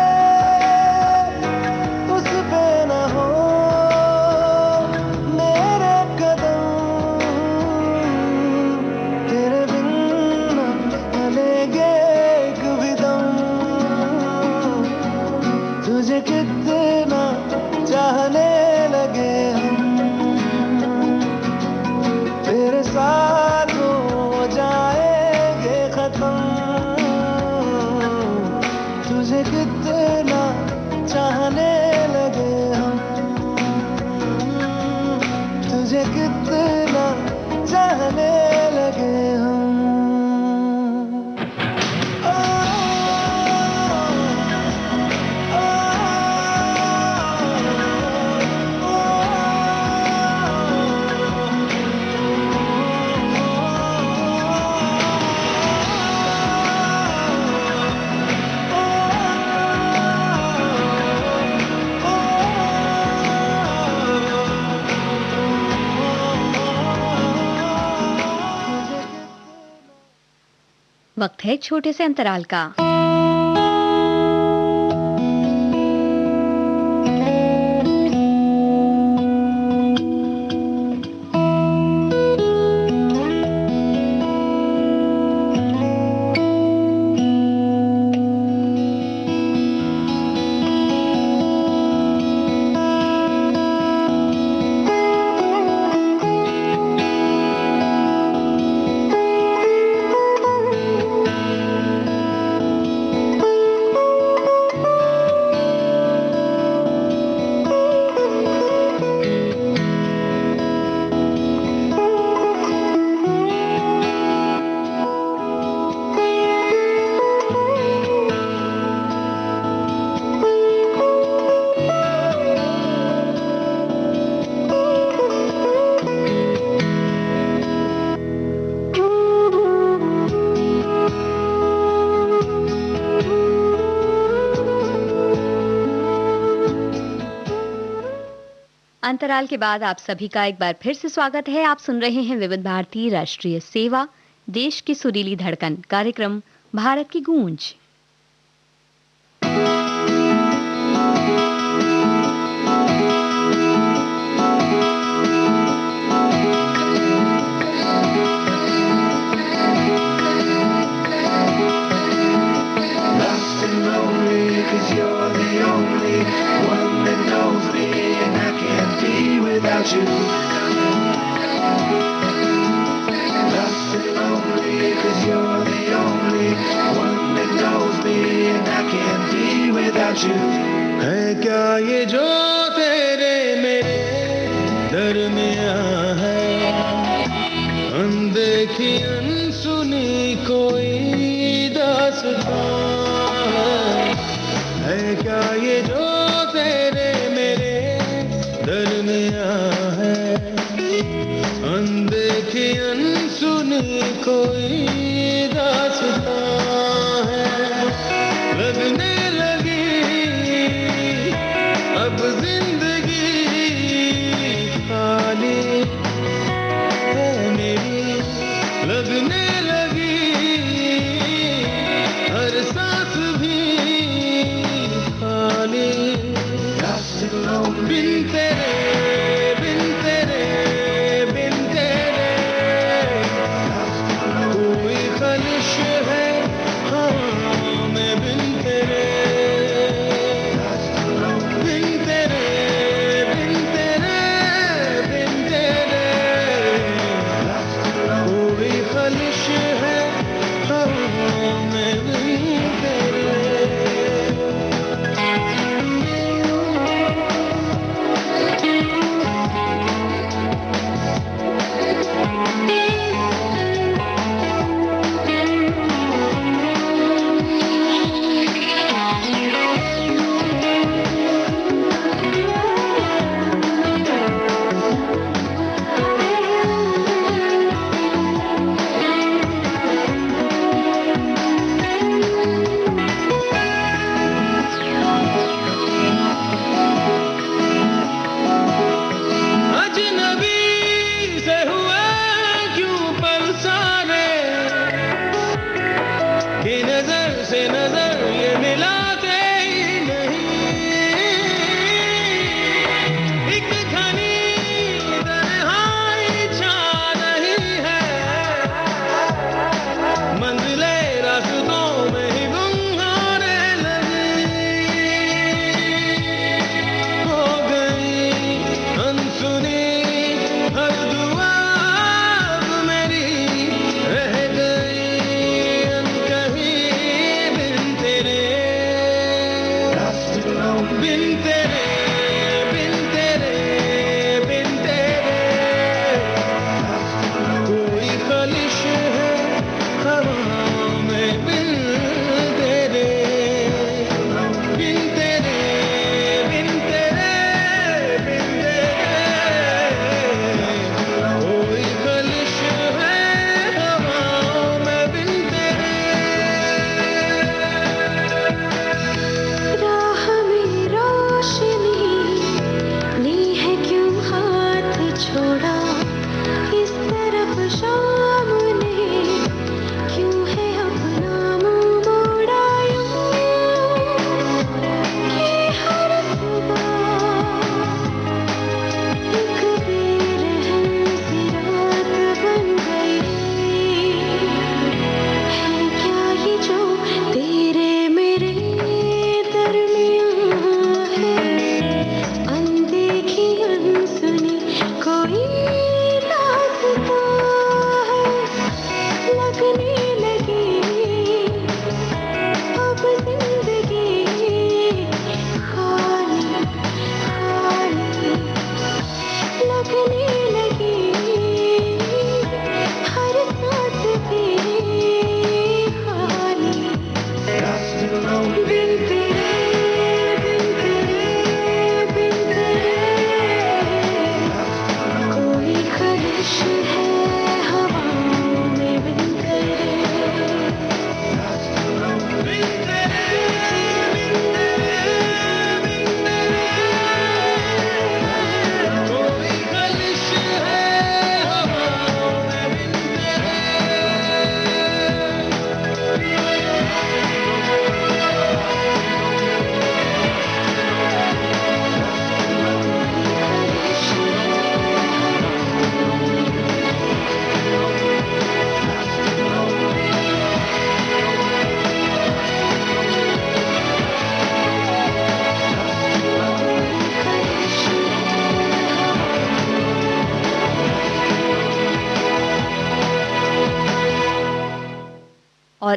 उस पे न हो मेरे कदम तेरे बिन न लेंगे एक भी दम तुझे कितना चाहने लगे हम तेरे साथ हो जाएंगे खत्म तुझे कितना चाहने लगे हम तुझे कितना चाहने लगे हम वक्त है छोटे से अंतराल का। अंतराल के बाद आप सभी का एक बार फिर से स्वागत है। आप सुन रहे हैं विविध भारती राष्ट्रीय सेवा, देश की सुरीली धड़कन, कार्यक्रम भारत की गूंज। Lost and lonely, 'cause you're the only one that knows me, and I can't be without you. Lost and lonely, 'cause you're the only one that knows me, and I can't be without you. है क्या ये जो तेरे मेरे दरमियां है, अनदेखी अनसुनी कोई दास्तां है क्या ये जो तेरे मेरे दरमियां है, अनदेखी अनसुनी कोई दास्तां है। लगने लगी अब जिंदगी खाली है मेरी, लगने लगी हर सांस भी खाली। बिन तेरे बिन तेरे बिन तेरे कोई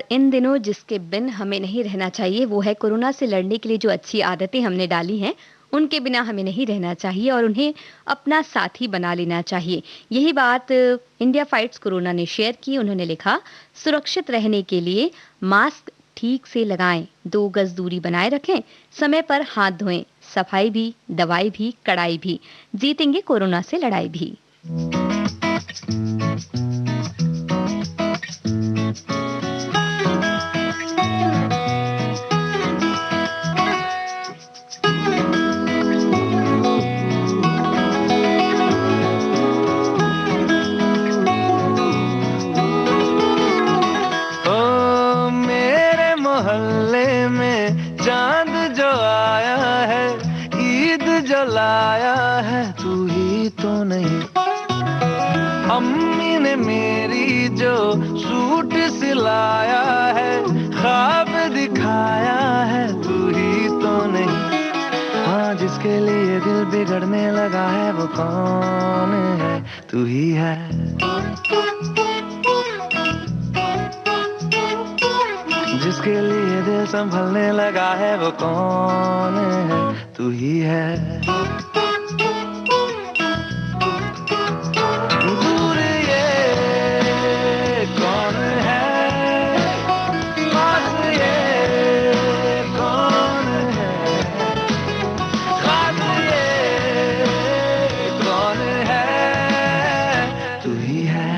और इन दिनों जिसके बिन हमें नहीं रहना चाहिए वो है कोरोना से लड़ने के लिए जो अच्छी आदतें हमने डाली हैं उनके बिना हमें नहीं रहना चाहिए और उन्हें अपना साथी बना लेना चाहिए। यही बात इंडिया फाइट्स कोरोना ने शेयर की। उन्होंने लिखा, सुरक्षित रहने के लिए मास्क ठीक से लगाएं, 2 गज दूरी बनाए रखें, समय पर हाथ धोएं, सफाई भी, दवाई भी, कड़ाई भी, जीतेंगे कोरोना से लड़ाई भी। लाया है तू ही तो नहीं, अम्मी ने मेरी जो सूट सिलाया है, ख्वाब दिखाया है तू ही तो नहीं। हाँ, जिसके लिए दिल बिगड़ने लगा है वो कौन है? तू ही है। जिसके लिए दिल संभलने लगा है वो कौन है? तू ही है। दूर ये कौन है, पास ये कौन है, खास ये कौन है? तू ही है।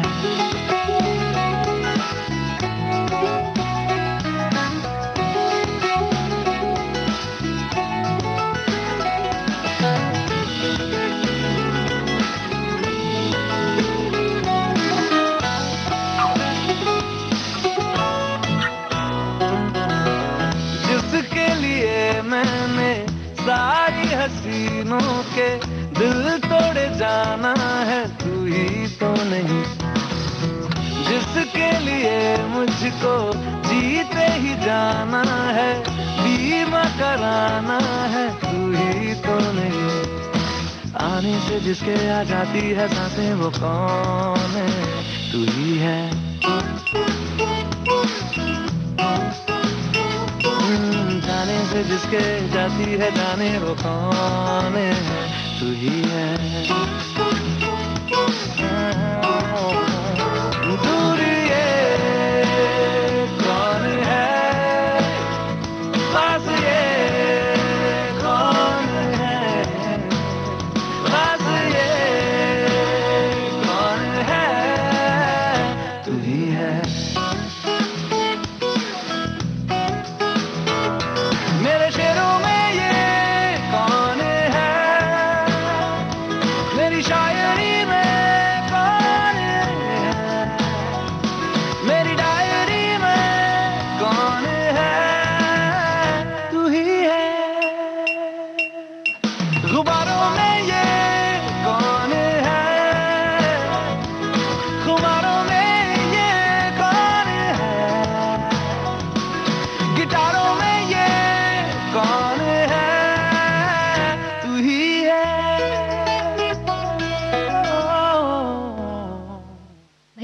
सारी हसीनों के दिल तोड़े जाना है तू ही तो नहीं। जिसके लिए मुझको जीते ही जाना है, बीमा कराना है तू ही तो नहीं। आने से जिसके आ जाती है सांसें वो कौन है? तू ही है। जाने से जिसके जाती है जाने वो कौन है? तू ही है। दूर ये कौन है, पास ये कौन है, पास ये कौन है? तू ही है।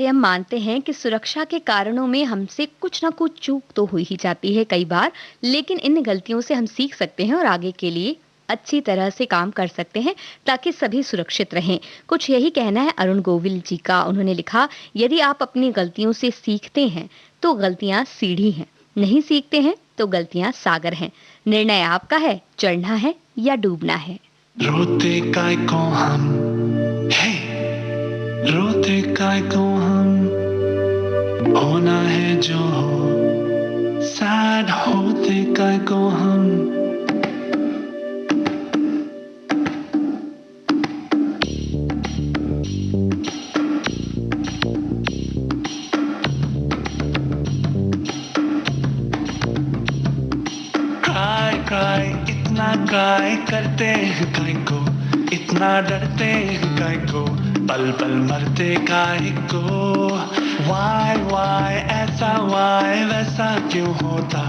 हम मानते हैं कि सुरक्षा के कारणों में हमसे कुछ ना कुछ चूक तो हुई ही जाती है कई बार, लेकिन इन गलतियों से हम सीख सकते हैं और आगे के लिए अच्छी तरह से काम कर सकते हैं ताकि सभी सुरक्षित रहें। कुछ यही कहना है अरुण गोविल जी का। उन्होंने लिखा, यदि आप अपनी गलतियों से सीखते हैं तो गलतियां सीढ़ी हैं, नहीं सीखते हैं तो गलतियां सागर हैं। निर्णय आपका है, चढ़ना है या डूबना है। रोते काय को हम, हे रोते काय को हम, होना है जो हो, सैड होते काय को हम। क्राई इतना क्राई करते हैं काय को, इतना डरते हैं काय को, पल पल मरते काय को। वाई ऐसा वाई वैसा क्यों होता,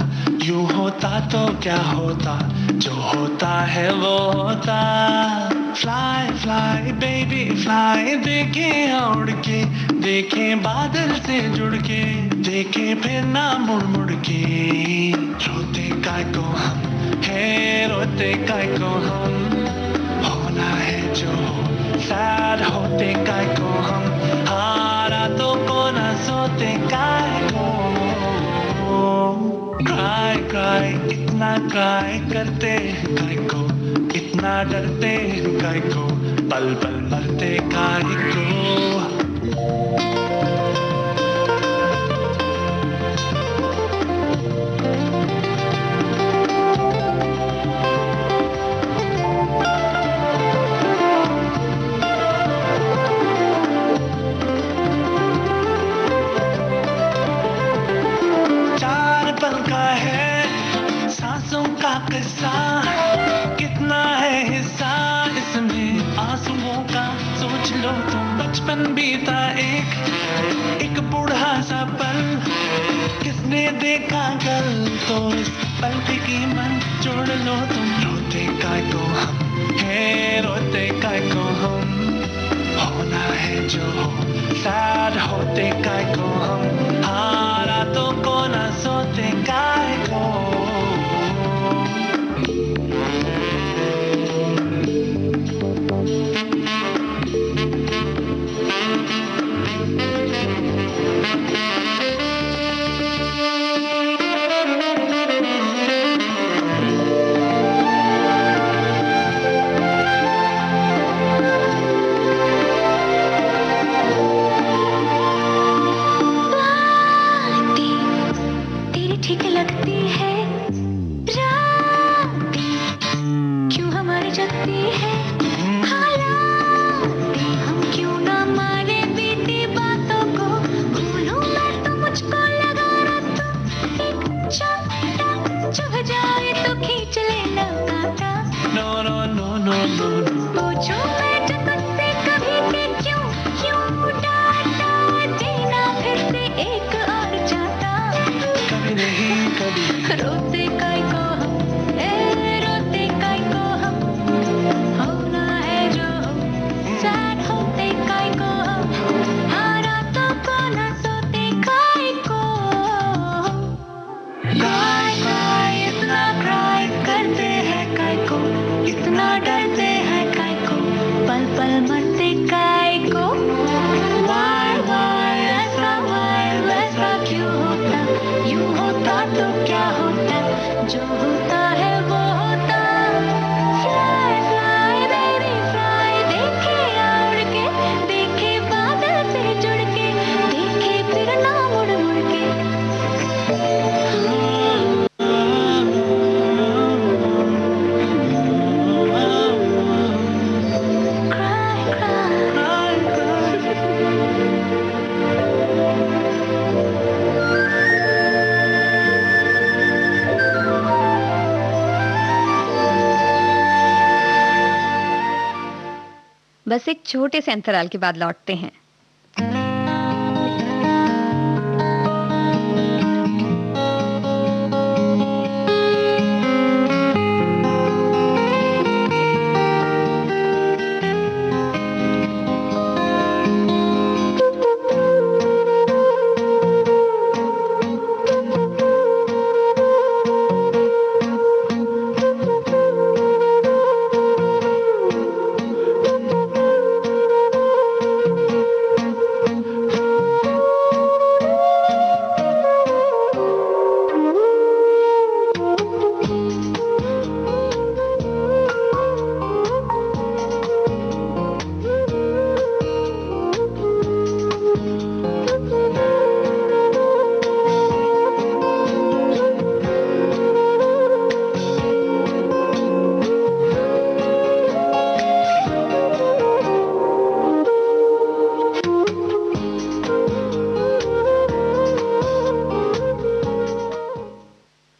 यूं होता तो क्या होता, जो होता है वो होता। Fly, fly, baby, fly. देखें उड़ के, देखें बादल से जुड़ के, देखें फिर ना मुड़ मुड़ के. रोते काय को हम, है रोते काय को हम. होना है जो sad होते काय को हम. हारा तो को ना सोते काय को. Cry, cry, इतना cry करते काय को. इतना डरते काय को. पल पल मरते काय को. चार पल का है सांसों का किस्सा. कितना है हिस्सा इसमें आंसुओं का. सोच लो तुम बचपन बीता एक बूढ़ा सा पल. किसने देखा कल तो इस पल की कीमत जोड़ लो तुम. रोते काय को हम, है रोते काय को हम. होना है जो sad होते काय को हम. हारा तो को ना सोते काय को. तेरी ठीक लगती है रातें, क्यों हमारी जगती है हालातें. हम क्यों ना माने बीती बातों को. भूलूं मैं तो मुझको लगा रहा तो एक चाटा. चुभ जाए तो खींच लेना कांटा. No, no, no, no, no, no. पूछूं मैं जो तुझसे कभी कि क्यों डांटा. जीना फिर से एक और चाहता. कभी नहीं कभी. रोते काय को हम, रोते काय को हम. होना है जो sad होते काय को हम. हारा तो को ना सोते काय को. Cry, cry, इतना cry करते हैं काय को. इतना डरते हैं काय को. पल पल मरते काय को. Why, ऐसा why, वैसा क्यों होता. यूं होता तो क्या होता. जो होता है वो होता. Fly, fly, baby, fly. देखे उड़ के, देखे बादल से जुड़ के, देखे फिर ना मुड़ मुड़ के. Cry, cry. बस एक छोटे से अंतराल के बाद लौटते हैं.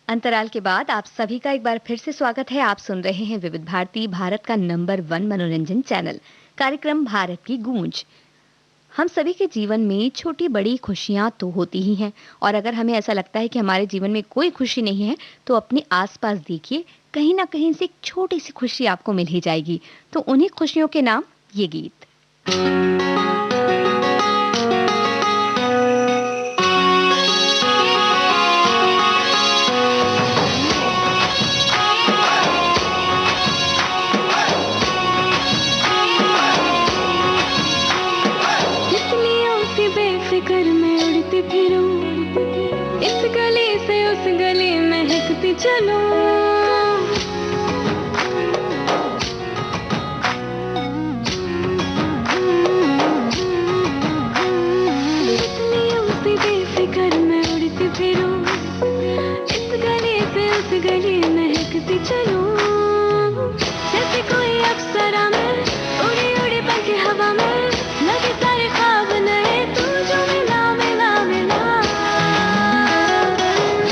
अंतराल के बाद आप सभी का एक बार फिर से स्वागत है। आप सुन रहे हैं विविध भारती, भारत का नंबर 1 मनोरंजन चैनल, कार्यक्रम भारत की गूंज। हम सभी के जीवन में छोटी बड़ी खुशियां तो होती ही हैं, और अगर हमें ऐसा लगता है कि हमारे जीवन में कोई खुशी नहीं है तो अपने आसपास देखिए, कहीं ना कहीं से एक छोटी सी खुशी आपको मिल ही जाएगी। तो उन्हीं खुशियों के नाम ये गीत। तितलियों सी बेफिक्र मैं उड़ती फिरूं, इस गली से उस गली महकती चलूं। तितलियों सी बेफिक्र मैं उड़ती फिरूं, इस गली से उस गली महकती चलूं। जैसे कोई अप्सरा मैं उड़ी उड़ी पंख हवा में, लगे सारे ख्वाब नए तू जो मिला मिला मिला।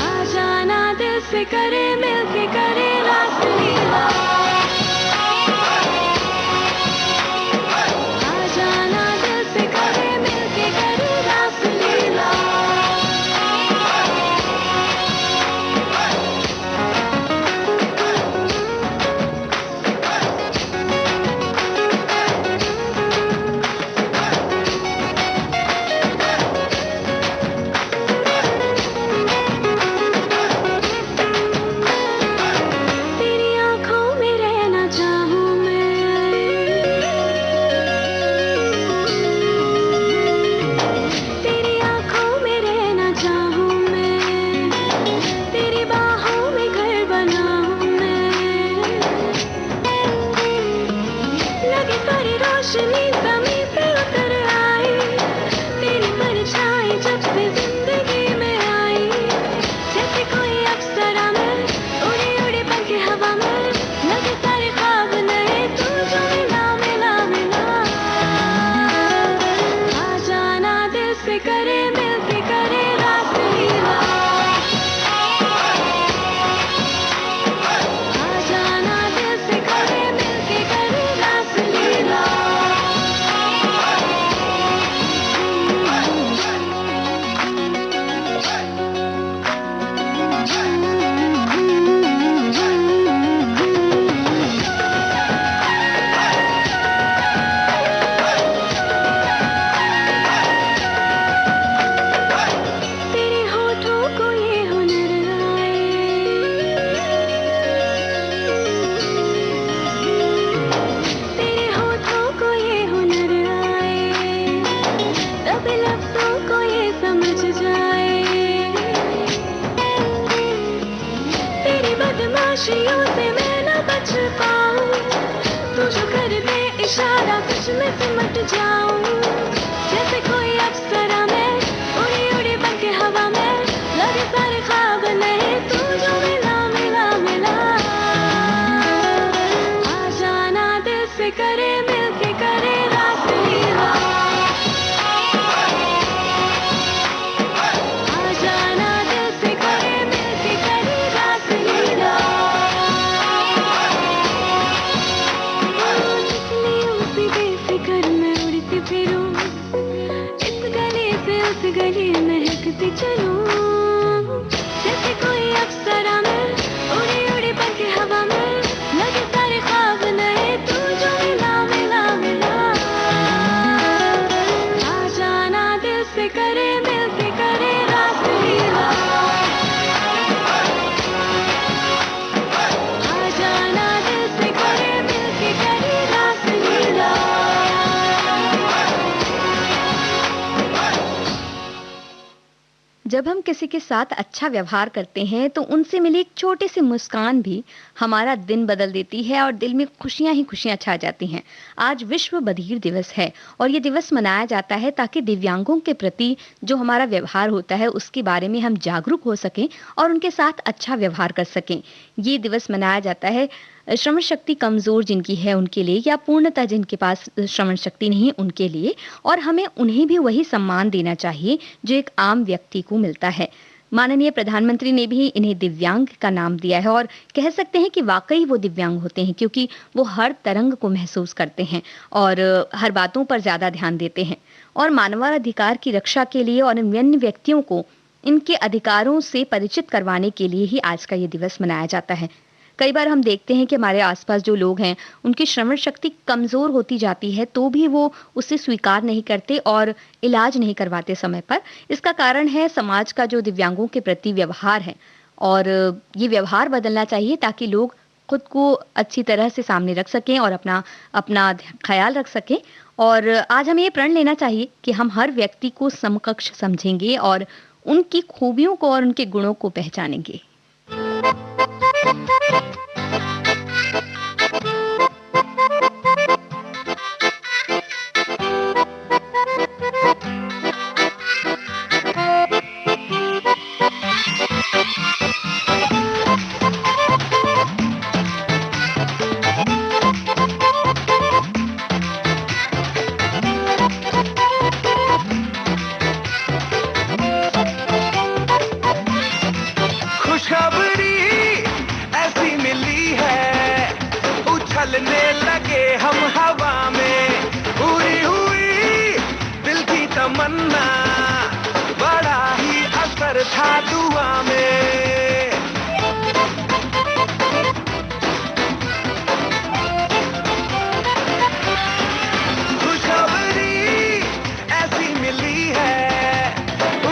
आ जाना दिल से करे मिल के करे रास लीला। आ जाना दिल से करे मिल के करे रास लीला। तेरी आँखों में रहना चाहूँ मैं, तेरी आँखों में रहना चाहूँ मैं, तेरी बाहों में घर बनाऊँ मैं। लगे सारी रोशनी ज़मीं पे उतर आई, तेरी परछाई जब से जिंदगी में आई। जैसे कोई अप्सरा मैं उड़ी उड़ी पंख हवा में, लगे सारे ख्वाब नए तू जो मिला मिला मिला। आ जाना दिल से करे मिल के करे रास लीला। आ जाना दिल से करे मिल के करे रास लीला। तेरे होठों को ये हुनर आए, तेरे होठों को ये हुनर आए, तब लफ्ज़ों को ये समझ जाए। तेरी बदमाशियों से मैं न बच पाऊं, तू जो कर दे इशारा कुछ में सिमट जाऊं। जैसे कोई अप्सरा मैं उड़ी उड़ी पंख हवा में, लगे सारे ख्वाब नए तू जो मिला मिला मिला। आ जाना दिल से करे मिल के करे रास लीला। आ जाना दिल से करे मिल के करे रास लीला। तितलियों सी बेफिक्र मैं उड़ती फिरूं, इस गली से उस गली महकती चलूं। जैसे कोई अप्सरा मैं उड़ी उड़ी पंख हवा में, लगे सारे ख्वाब नए तू जो मिला मिला मिला। आ जाना दिल से करे मिल के करे रास लीला। आ जाना दिल से करे मिल के करे रास लीला। जब हम किसी के साथ अच्छा व्यवहार करते हैं तो उनसे मिली एक छोटी सी मुस्कान भी हमारा दिन बदल देती है और दिल में खुशियां ही खुशियां छा जाती हैं। आज विश्व बधिर दिवस है और ये दिवस मनाया जाता है ताकि दिव्यांगों के प्रति जो हमारा व्यवहार होता है उसके बारे में हम जागरूक हो सकें और उनके साथ अच्छा व्यवहार कर सकें। ये दिवस मनाया जाता है श्रवण शक्ति कमजोर जिनकी है उनके लिए, या पूर्णतः जिनके पास श्रवण शक्ति नहीं उनके लिए, और हमें उन्हें भी वही सम्मान देना चाहिए जो एक आम व्यक्ति को मिलता है। माननीय प्रधानमंत्री ने भी इन्हें दिव्यांग का नाम दिया है और कह सकते हैं कि वाकई वो दिव्यांग होते हैं क्योंकि वो हर तरंग को महसूस करते हैं और हर बातों पर ज्यादा ध्यान देते हैं और मानवाधिकार की रक्षा के लिए और अन्य व्यक्तियों को इनके अधिकारों से परिचित करवाने के लिए ही आज का ये दिवस मनाया जाता है। कई बार हम देखते हैं कि हमारे आसपास जो लोग हैं, उनकी श्रवण शक्ति कमज़ोर होती जाती है, तो भी वो उसे स्वीकार नहीं करते और इलाज नहीं करवाते समय पर। इसका कारण है समाज का जो दिव्यांगों के प्रति व्यवहार है और ये व्यवहार बदलना चाहिए ताकि लोग खुद को अच्छी तरह से सामने रख सकें और अपना अपना ख्याल रख सकें। और आज हमें ये प्रण लेना चाहिए कि हम हर व्यक्ति को समकक्ष समझेंगे और उनकी खूबियों को और उनके गुणों को पहचानेंगे। खुशखबरी ऐसी मिली है, उछलने लगे हम हवा में, पूरी हुई दिल की तमन्ना, बड़ा ही असर था दुआ में। खुशखबरी ऐसी मिली है,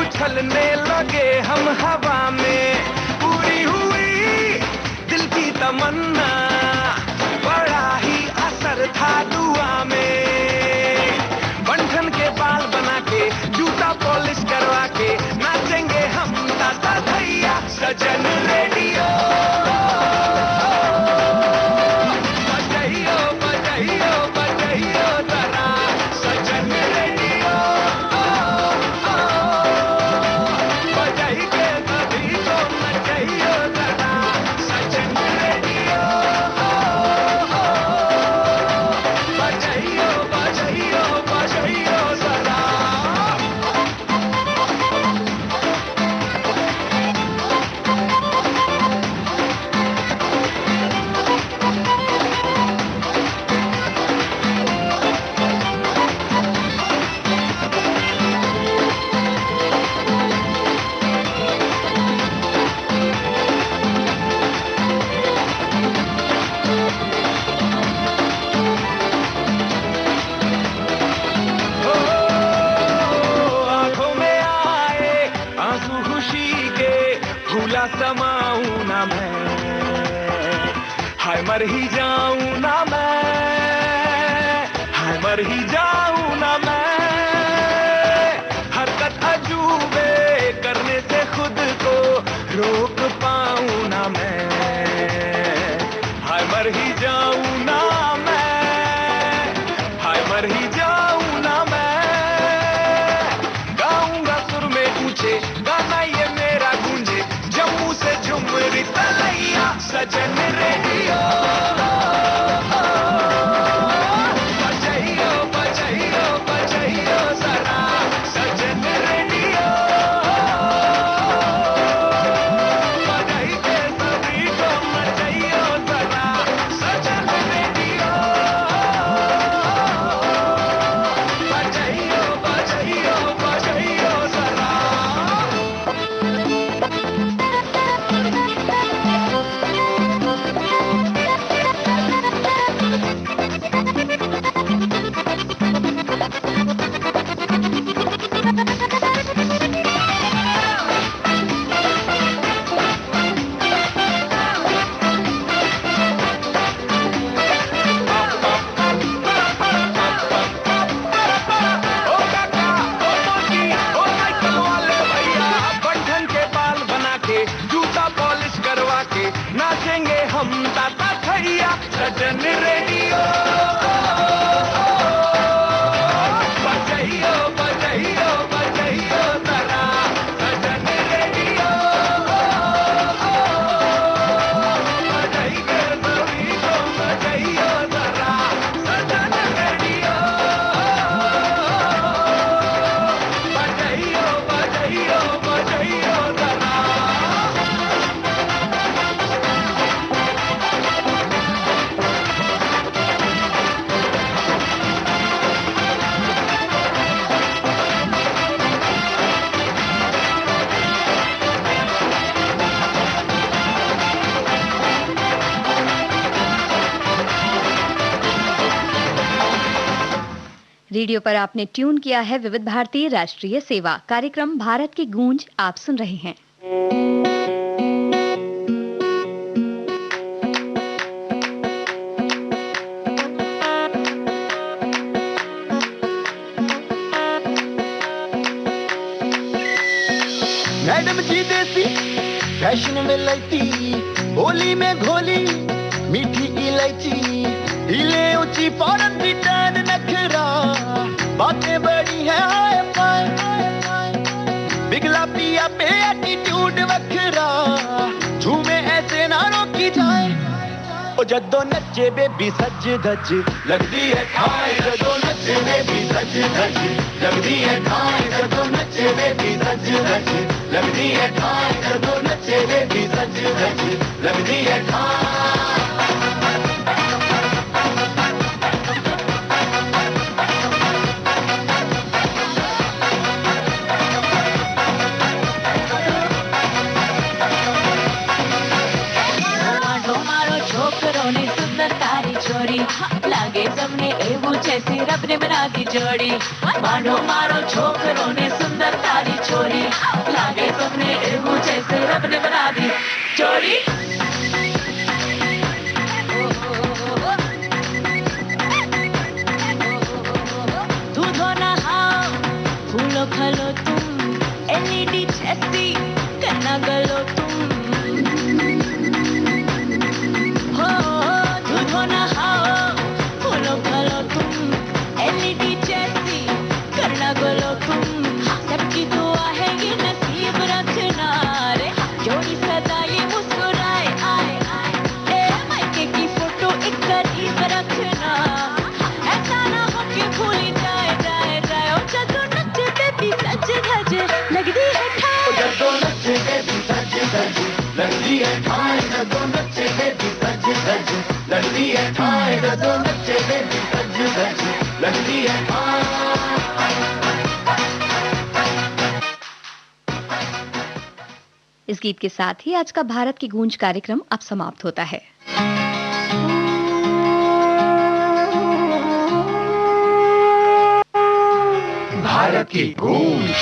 उछलने लगे हम हवा में, पूरी हुई दिल की तमन्ना, बड़ा ही असर था दुआ में। बंधन के बाल बना के, जूता पॉलिश करवा के, नाचेंगे हम दादा भैया सजन रेडियो। बजाइयो बजाइयो बजाइयो जरा सजन रेडियो, बजाई के सभी को नचाइयो जरा सजन रेडियो। बजाइयो बजाइयो बजाइयो जरा। आंखों में आए आंसू खुशी के, भूला समाऊं ना मैं, हाय मर ही जाऊं ना मैं, हाय मर ही जाऊं ना मैं। हरकत अजूबे करने से खुद को रोक पाऊं ना मैं, हाय मर ही जाऊं ना मैं, हाय मर ही जाऊं ना मैं। गाऊंगा सुर में ऊंचे गाना ये मेरा गूंजे, जम्मू से झुमरी तलैया सजन रेडियो। बजाइयो बजाइयो बजाइयो जरा सजन रेडियो, बजाई के सभी को नचाइयो जरा सजन रेडियो। बजाइयो बजाइयो बजाइयो जरा। रेडियो पर आपने ट्यून किया है विविध भारती राष्ट्रीय सेवा। कार्यक्रम भारत की गूंज आप सुन रहे हैं। मैडम जी देसी फैशन में लैती, होली में घोली मीठी इलायची, हिले ऊंची फौरन रिटर्न नखरा, बातें बड़ी है हाय फाय, बिगला पिया पे एटीट्यूड वखरा, झूमे ऐसे ना रोकी जाए। ओ जदों नचे बेबी सज धज लगदी है ठाई, जदों नचे बेबी सज धज लगदी है ठाई, जदों नचे बेबी सज धज लगदी है ठाई, जदों नचे बेबी सज धज लगदी है ठाई। लागे सबने एवं जैसी रब ने बना दी जोड़ी, मानो मारो छोकरों ने सुंदर तारी छोरी, लागे सबने एवं जैसे रब ने बना दी जोड़ी। दूधो नहाओ फूलो खलो तुम, एलईडी जैसी करना गलो तुम, हो दूधो नहाओ फूलो तुम, एलईडी जैसी करना गलो तुम, सबकी दुआ है ये नसीब रखना रे, जोड़ी सदा ये मुस्कुराए आए आए, मायके की फोटो एक करीब रखना, ऐसा ना हो कि भूल जाए जाए जाए। ओ जदों नचे बेबी सज धज लगदी है ठाई, जदों नचे बेबी सज धज लगदी है ठाई, जदों नचे बेबी सज धज लगदी है ठाई, जदों नचे बेबी सज धज लगदी है ठाई। इस गीत के साथ ही आज का भारत की गूंज कार्यक्रम अब समाप्त होता है। भारत की गूंज।